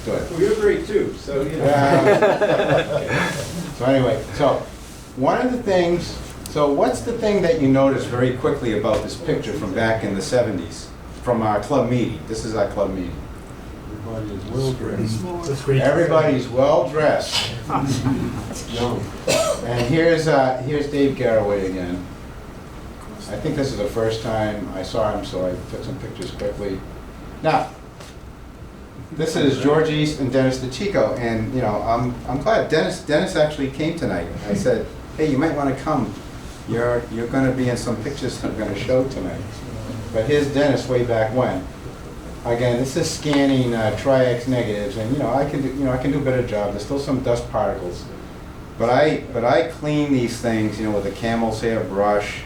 S7: stood.
S11: Well, you're great too, so
S7: So anyway, so one of the things So what's the thing that you notice very quickly about this picture from back in the 70s, from our club meeting? This is our club meeting.
S8: Everybody is well dressed.
S7: Everybody's well dressed. And here's Dave Garraway again. I think this is the first time I saw him, so I took some pictures quickly. Now, this is Georgie and Dennis DeChico, and you know, I'm glad Dennis actually came tonight. I said, hey, you might want to come. You're going to be in some pictures I'm going to show tonight. But here's Dennis way back when. Again, this is scanning Tri-X negatives, and you know, I can do a better job. There's still some dust particles, but I clean these things, you know, with a camel's hair brush.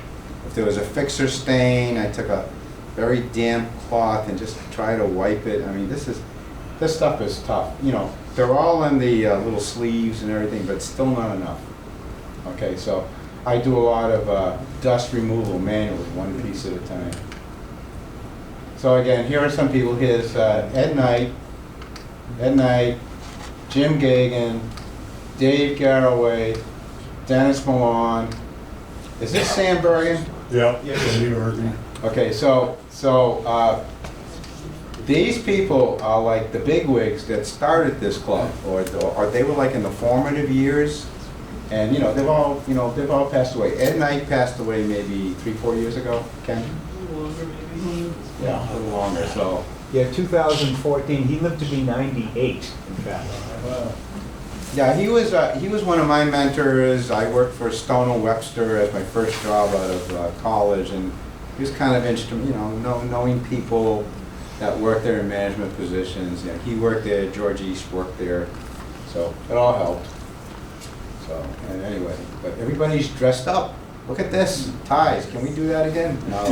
S7: If there was a fixer stain, I took a very damp cloth and just try to wipe it. I mean, this stuff is tough. You know, they're all in the little sleeves and everything, but still not enough. Okay, so I do a lot of dust removal manually, one piece at a time. So again, here are some people. Here's Ed Knight, Jim Gagan, Dave Garraway, Dennis Millan. Is this Sam Bergen?
S8: Yeah, Denny Bergen.
S7: Okay, so these people are like the bigwigs that started this club, or they were like in the formative years, and you know they've all passed away. Ed Knight passed away maybe 3-4 years ago. Ken?
S2: A little longer, maybe.
S7: Yeah, a little longer. So
S5: Yeah, 2014, he lived to be 98, in fact.
S7: yeah, he was one of my mentors. I worked for Stone & Webster as my first job out of college, and he was kind of instrumental, you know, knowing people that worked there in management positions. You know, he worked there, Georgie worked there, so it all helped. So, and anyway, but everybody's dressed up. Look at this, ties. Can we do that again? No.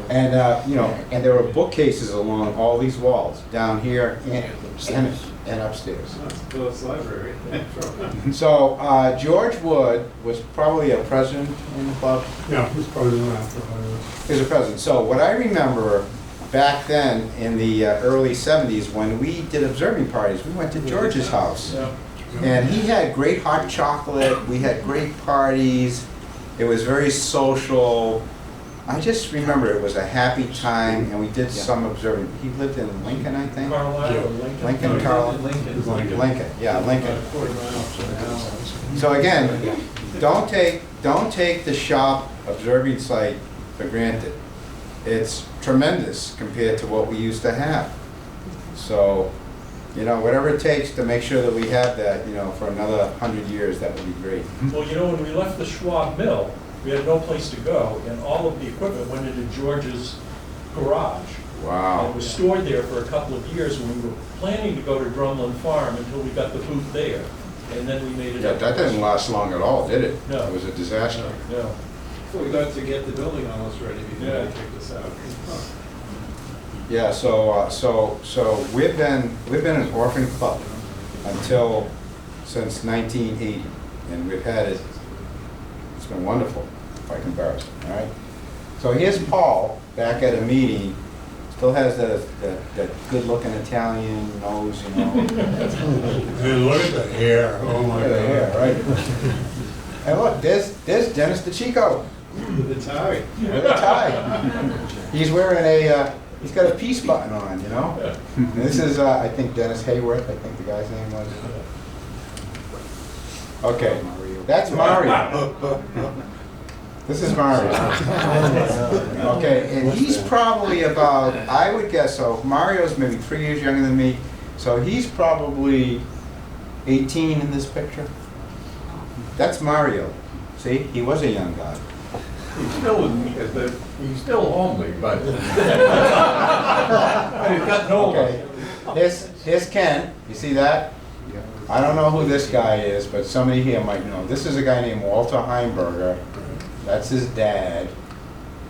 S7: And you know, and there were bookcases along all these walls, down here and upstairs.
S2: Phillips Library.
S7: So George Wood was probably a president in the club.
S8: Yeah, he's president after
S7: He was a president. So what I remember back then in the early 70s, when we did observing parties, we went to George's house.
S2: Yeah.
S7: And he had great hot chocolate, we had great parties, it was very social. I just remember it was a happy time, and we did some observing. He lived in Lincoln, I think?
S2: Carlisle or Lincoln?
S7: Lincoln, Carlisle? Lincoln, yeah, Lincoln. So again, don't take the shop observing site for granted. It's tremendous compared to what we used to have. So, you know, whatever it takes to make sure that we have that, you know, for another 100 years, that would be great.
S12: Well, you know, when we left the Schwamb Mill, we had no place to go, and all of the equipment went into George's garage. And
S7: Wow.
S12: it was stored there for a couple of years, and we were planning to go to Drumlin Farm until we got the booth there, and then we made it.
S7: Yeah, that didn't last long at all, did it?
S12: No.
S7: It was a disaster.
S12: No.
S2: So we got to get the building almost ready before
S12: Yeah.
S2: they kicked us out.
S7: Yeah, so we've been an orphan club since 1980, and we've had it. It's been wonderful by comparison. All right. So here's Paul back at a meeting. Still has that good-looking Italian nose, you know.
S8: And look at the hair, oh my
S7: Look at the hair,
S8: God.
S7: right? And look, there's Dennis DeChico.
S2: The tie.
S7: With a tie. He's wearing he's got a peace button on, you know? And this is, I think, Dennis Hayworth, I think the guy's name was. Okay, that's Mario. This is Mario. Okay, and he's probably about, I would guess, so Mario's maybe 3 years younger than me, so he's probably 18 in this picture. That's Mario. See, he was a young guy.
S2: He's still homely, but. He's got no.
S7: Okay, here's Ken. You see that? I don't know who this guy is, but somebody here might know. This is a guy named Walter Heimberger. That's his dad.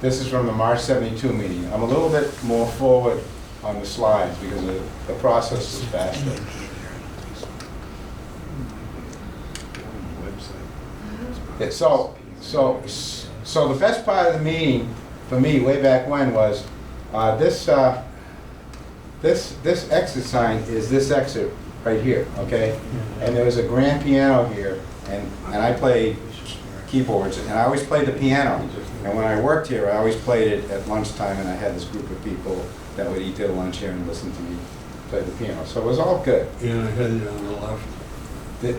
S7: This is from the March 72 meeting. I'm a little bit more forward on the slides because the process is faster. Yeah, so the best part of the meeting for me way back when was this exit sign is this exit right here, okay? And there was a grand piano here, and I played keyboards, and I always played the piano. And when I worked here, I always played it at lunchtime, and I had this group of people that would eat their lunch here and listen to me play the piano. So it was all good.
S8: And Hillier on the left.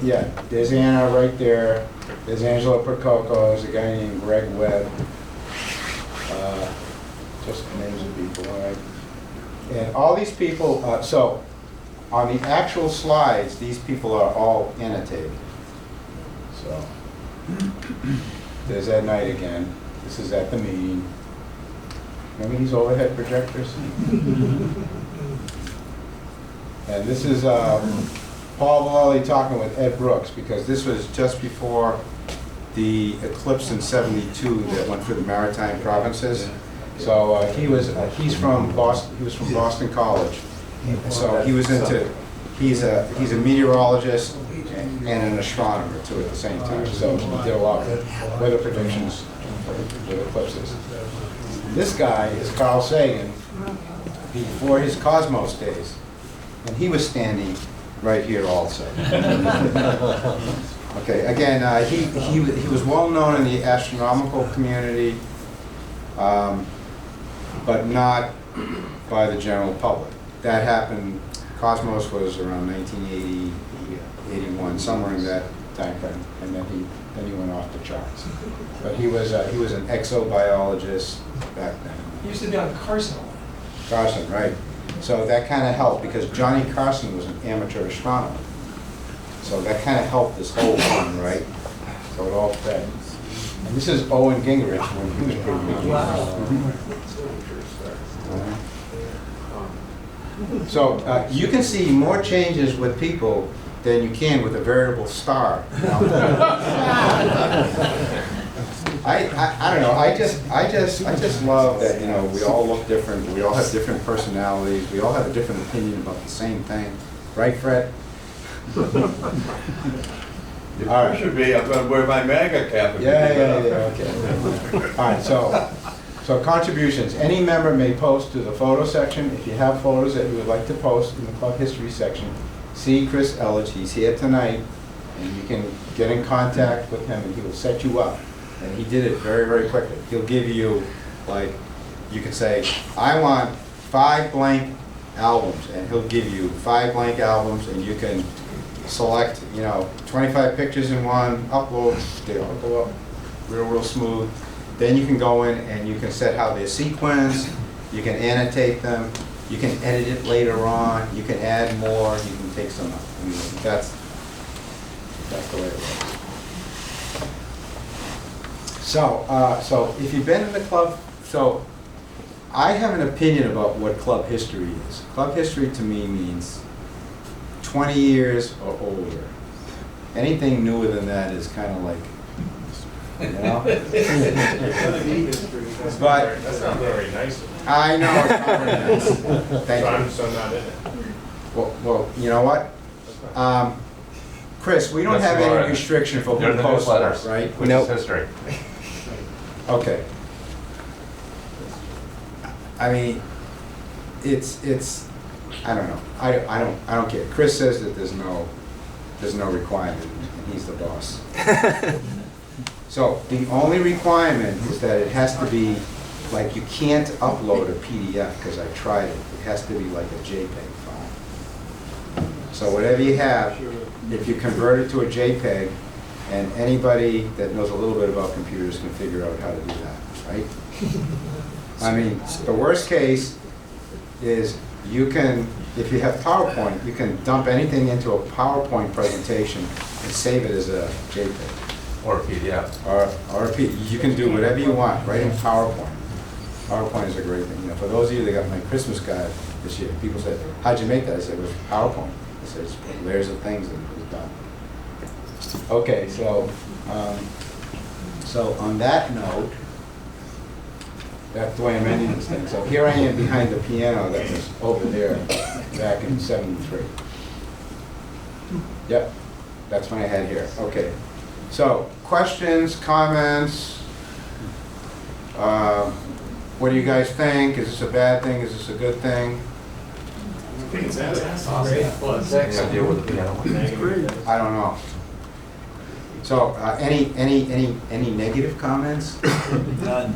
S7: Yeah, there's Anna right there. There's Angela Prococo. There's a guy named Greg Webb. Just the names of people, all right? And all these people, so on the actual slides, these people are all annotated. So there's that night again. This is at the meeting. Remember these overhead projectors? And this is Paul Malloy talking with Ed Brooks, because this was just before the eclipse in '72 that went through the maritime provinces. So he's from Boston. He was from Boston College. So he was into. He's a meteorologist and an astronomer too at the same time. So he did a lot of weather predictions with eclipses. This guy is Carl Sagan before his Cosmos days, and he was standing right here also. Okay, again, he was well known in the astronomical community, but not by the general public. That happened. Cosmos was around 1980, 81, somewhere in that time frame, and then he went off the charts. But he was an exobiologist back then.
S1: He used to be on Carson.
S7: Carson, right? So that kind of helped, because Johnny Carson was an amateur astronomer. So that kind of helped this whole thing, right? So it all fed. And this is Owen Gingerich when he was pretty big. So you can see more changes with people than you can with a variable star. You know? I don't know. I just love that, you know, we all look different. We all have different personalities. We all have a different opinion about the same thing, right, Fred? All right.
S10: Should be. I'm going to wear my MAGA cap.
S7: Yeah. Okay. All right. So contributions. Any member may post to the photo section. If you have photos that you would like to post in the club history section, see Chris Elledge. He's here tonight, and you can get in contact with him, and he will set you up. And he did it very, very quickly. He'll give you, like, you can say, I want 5 blank albums, and he'll give you 5 blank albums, and you can select, 25 pictures in one, upload, they all go up real smooth. Then you can go in and you can set how they're sequenced, you can annotate them, you can edit it later on, you can add more, you can take some out. I mean, that's the way it works. So if you've been in the club, so I have an opinion about what club history is. Club history to me means 20 years or older. Anything newer than that is kind of like, But
S12: That's not very nice.
S7: I know it's not very nice. Thank you.
S12: So I'm not in it.
S7: Well, you know what? Chris, we don't have any restriction for who posts stuff, right?
S10: Which is history.
S7: Okay. I mean, it's. I don't know. I don't care. Chris says that there's no requirement, and he's the boss. So the only requirement is that it has to be, like, you can't upload a PDF, because I tried it. It has to be like a JPEG file. So whatever you have, if you convert it to a JPEG, and anybody that knows a little bit about computers can figure out how to do that, right? I mean, the worst case is you can, if you have PowerPoint, you can dump anything into a PowerPoint presentation and save it as a JPEG.
S10: Or a PDF.
S7: Or a PDF. You can do whatever you want, right in PowerPoint. PowerPoint is a great thing. For those of you that got my Christmas card this year, people said, how'd you make that? I said, it was PowerPoint. I said, just put layers of things and it was done. Okay, so on that note, that's the way I'm ending this thing. So here I am behind the piano that was over there back in '73. Yep, that's when I had here. Okay. So, questions, comments? What do you guys think? Is this a bad thing? Is this a good thing?
S12: I think it's awesome.
S10: Well, it's excellent. Deal with the piano.
S7: I don't know. So, any negative comments?
S3: None.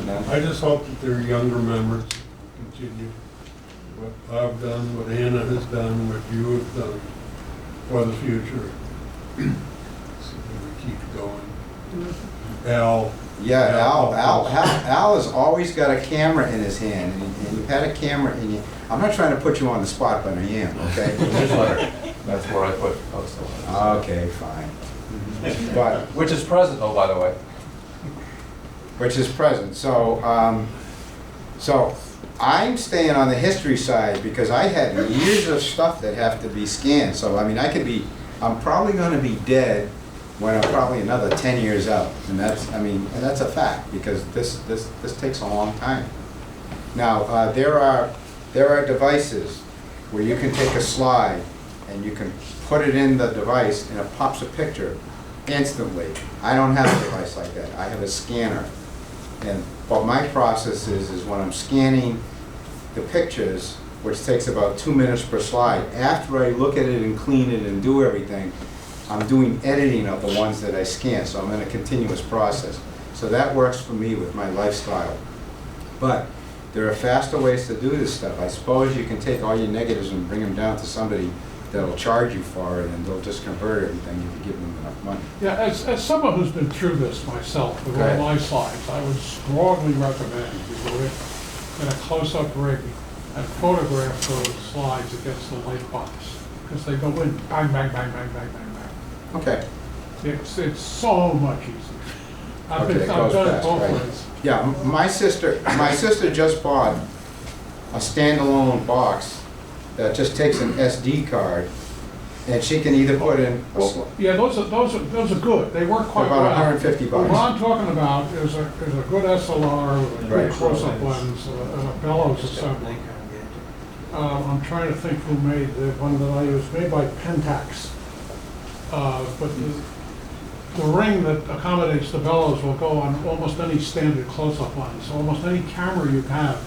S7: None?
S8: I just hope that their younger members continue what I've done, what Anna has done, what you have done for the future. So we keep going. Al.
S7: Yeah, Al has always got a camera in his hand, and you've had a camera in you. I'm not trying to put you on the spot, but I am, okay?
S11: That's where I put postal.
S7: Okay, fine. But,
S11: Which is present, oh, by the way.
S7: which is present, so, so I'm staying on the history side because I had years of stuff that have to be scanned, so I mean, I'm probably gonna be dead when I'm probably another 10 years out, and that's, I mean, and that's a fact, because this takes a long time. Now, there are devices where you can take a slide and you can put it in the device and it pops a picture instantly. I don't have a device like that. I have a scanner. And what my process is when I'm scanning the pictures, which takes about 2 minutes per slide, after I look at it and clean it and do everything, I'm doing editing of the ones that I scan, so I'm in a continuous process. So that works for me with my lifestyle. But there are faster ways to do this stuff. I suppose you can take all your negatives and bring them down to somebody that'll charge you for it, and they'll just convert everything if you give them enough money.
S13: Yeah, as someone who's been through this myself with
S7: Okay.
S13: all my slides, I would strongly recommend you go in a close-up rig and photograph those slides against the light box, because they go in bang, bang, bang, bang, bang, bang, bang.
S7: Okay.
S13: It's so much easier. I've
S7: Okay, it
S13: I've
S7: goes
S13: done it
S7: fast,
S13: both
S7: right?
S13: ways.
S7: Yeah, my sister just bought a standalone box that just takes an SD card, and she can either put in a
S13: Well, yeah, those are good. They work quite
S7: about
S13: well.
S7: 150
S13: But
S7: bucks.
S13: what I'm talking about is a good SLR with a good
S7: Right.
S13: close-up lens and a bellows assembly. I'm trying to think who made the one that I used, made by Pentax. But the ring that accommodates the bellows will go on almost any standard close-up lens. So almost any camera you have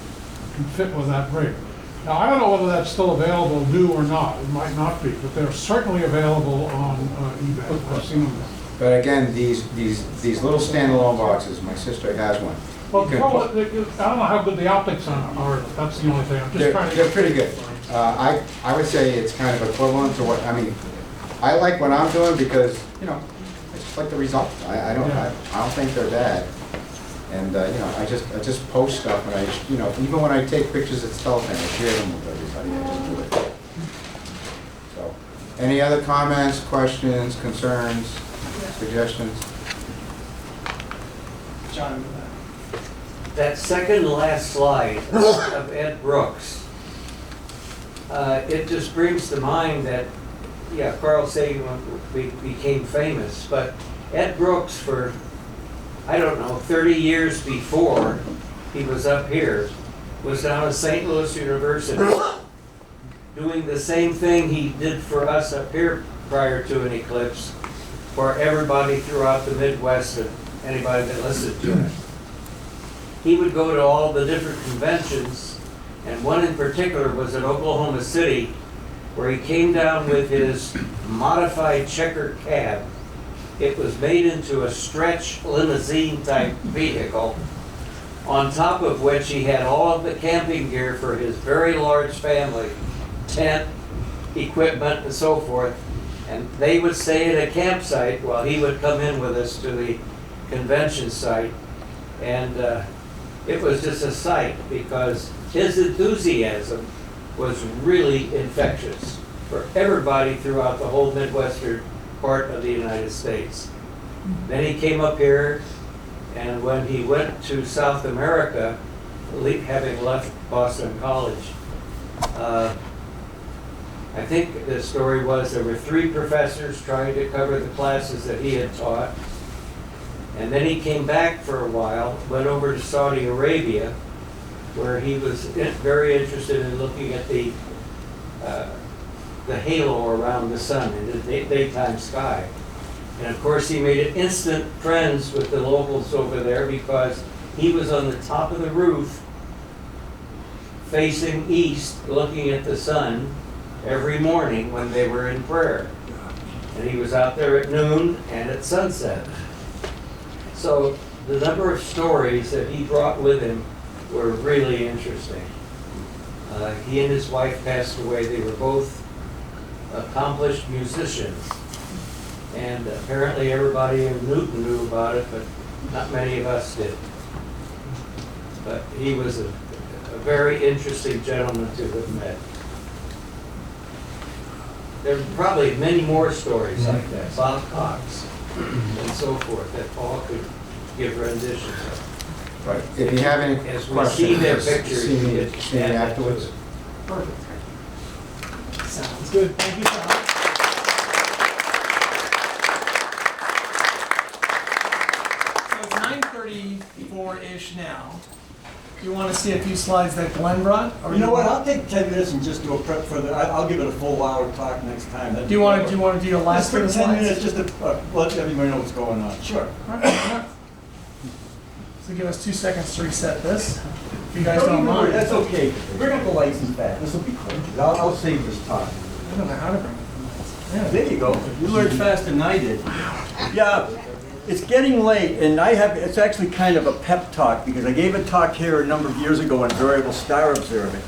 S13: can fit with that rig. Now, I don't know whether that's still available new or not. It might not be, but they're certainly available on eBay. I've seen them.
S7: But again, these little standalone boxes, my sister has one.
S13: Well,
S7: You can
S13: I
S7: put-
S13: don't know how good the optics are. That's the only thing. I'm just trying to.
S7: They're pretty good. I would say it's kind of equivalent to what, I mean, I like what I'm doing because, you know, I just like the results. I don't think they're bad. And, you know, I just post stuff, and you know, even when I take pictures at Stellafane, I share them with everybody. I just do it. So, any other comments, questions, concerns, suggestions?
S1: John,
S10: That second last slide of Ed Brooks, it just brings to mind that, yeah, Carl Sagan became famous, but Ed Brooks for, I don't know, 30 years before he was up here, was down at St. Louis University doing the same thing he did for us up here prior to an eclipse for everybody throughout the Midwest and anybody that listened to it. He would go to all the different conventions, and one in particular was in Oklahoma City, where he came down with his modified checker cab. It was made into a stretch limousine type vehicle, on top of which he had all of the camping gear for his very large family, tent, equipment, and so forth. And they would stay at a campsite while he would come in with us to the convention site. And it was just a sight, because his enthusiasm was really infectious for everybody throughout the whole Midwestern part of the United States. Then he came up here, and when he went to South America, having left Boston College, I think the story was there were 3 professors trying to cover the classes that he had taught. And then he came back for a while, went over to Saudi Arabia, where he was very interested in looking at the halo around the sun in the daytime sky. And of course he made it instant friends with the locals over there, because he was on the top of the roof facing east, looking at the sun every morning when they were in prayer. And he was out there at noon and at sunset. So the number of stories that he brought with him were really interesting. He and his wife passed away. They were both accomplished musicians. And apparently everybody in Newton knew about it, but not many of us did. But he was a very interesting gentleman to have met. There are probably many more stories like that, Bob Cox and so forth, that Paul could give renditions of.
S7: Right. If you have any
S10: As we
S7: questions,
S10: see their
S7: just
S10: pictures,
S7: see
S10: we
S7: me
S10: get to
S7: see me
S10: add that to
S7: afterwards.
S10: it.
S1: Perfect. Sounds good. Thank you, Tom. So it's 9:34-ish now. Do you want to see a few slides that Glenn brought? Or
S3: You know what, I'll take 10 minutes and just do a prep for the, I'll give it a full hour talk next time.
S1: Do you want to do your last
S3: Just for
S1: for the
S3: 10
S1: slides?
S3: minutes, just to let everybody know what's going on. Sure.
S1: All right, why not? So give us 2 seconds to reset this, if you guys don't mind.
S3: That's okay. Bring up the license back. This will be quick. I'll save this talk.
S1: I don't know how to bring it.
S3: Yeah, there you go. You learned faster than I did. Yeah, it's getting late, and it's actually kind of a pep talk, because I gave a talk here a number of years ago on variable star observing.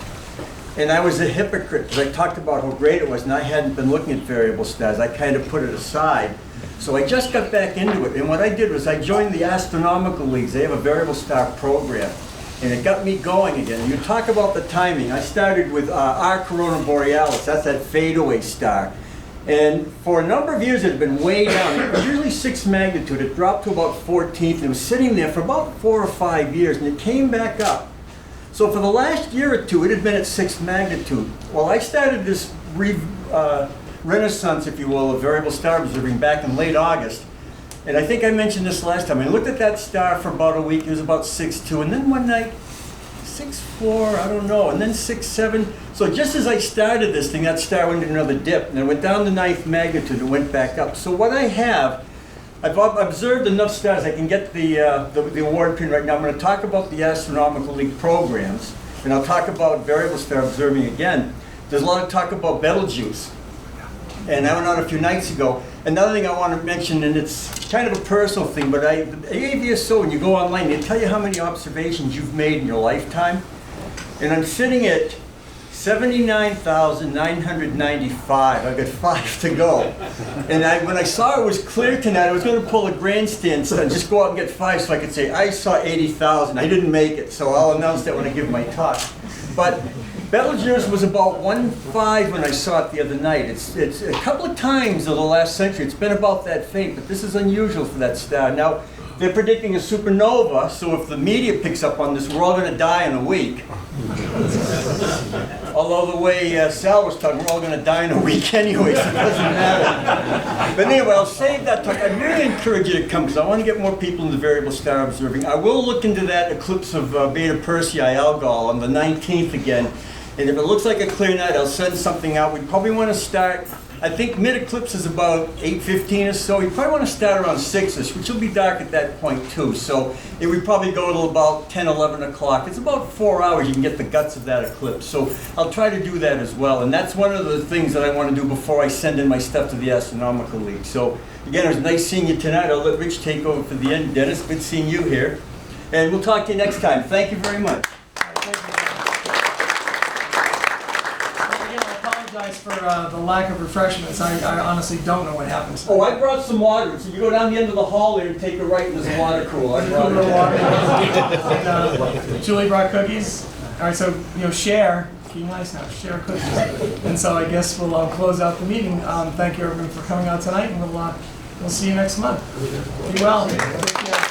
S3: And I was a hypocrite, because I talked about how great it was, and I hadn't been looking at variable stars. I kind of put it aside. So I just got back into it, and what I did was I joined the astronomical leagues. They have a variable star program, and it got me going again. You talk about the timing. I started with our Corona Borealis. That's that fadeaway star. And for a number of years, it had been way down. It was usually 6 magnitude. It dropped to about 14th, and it was sitting there for about 4 or 5 years, and it came back up. So for the last year or two, it had been at 6 magnitude. Well, I started this renaissance, if you will, of variable star observing back in late August. And I think I mentioned this last time. I looked at that star for about a week. It was about 6.2, and then one night, 6.4, I don't know, and then 6.7. So just as I started this thing, that star went into another dip, and it went down to 9th magnitude and went back up. So what I have, I've observed enough stars. I can get the award pin right now. I'm going to talk about the Astronomical League programs, and I'll talk about variable star observing again. There's a lot of talk about Betelgeuse, and I went on a few nights ago. Another thing I want to mention, and it's kind of a personal thing, but the AVSO, when you go online, they tell you how many observations you've made in your lifetime. And I'm sitting at 79,995. I've got 5 to go. And when I saw it was clear tonight, I was going to pull a grandstand and just go out and get 5 so I could say, I saw 80,000. I didn't make it, so I'll announce that when I give my talk. But Betelgeuse was about 1.5 when I saw it the other night. It's a couple of times over the last century, it's been about that faint, but this is unusual for that star. Now, they're predicting a supernova, so if the media picks up on this, we're all going to die in a week. Although the way Sal was talking, we're all going to die in a week anyway, so it doesn't matter. But anyway, I'll save that talk. I really encourage you to come, because I want to get more people into variable star observing. I will look into that eclipse of Beta Persei Algol on the 19th again. And if it looks like a clear night, I'll send something out. We probably want to start, I think mid-eclipse is about 8:15 or so. You probably want to start around 6-ish, which will be dark at that point too. So it would probably go till about 10, 11 o'clock. It's about 4 hours you can get the guts of that eclipse. So I'll try to do that as well. And that's one of the things that I want to do before I send in my stuff to the Astronomical League. So again, it was nice seeing you tonight. I'll let Rich take over for the end. Dennis, good seeing you here. And we'll talk to you next time. Thank you very much.
S1: For the lack of refreshments, I honestly don't know what happens.
S3: Oh, I brought some water. So you go down the end of the hall there and take a right, and there's a water cooler. I brought
S1: And, Julie brought cookies. All right, so share. Be nice now. Share cookies. And so I guess we'll close out the meeting. Thank you everyone for coming out tonight, and we'll see you next month. Be well. Take care.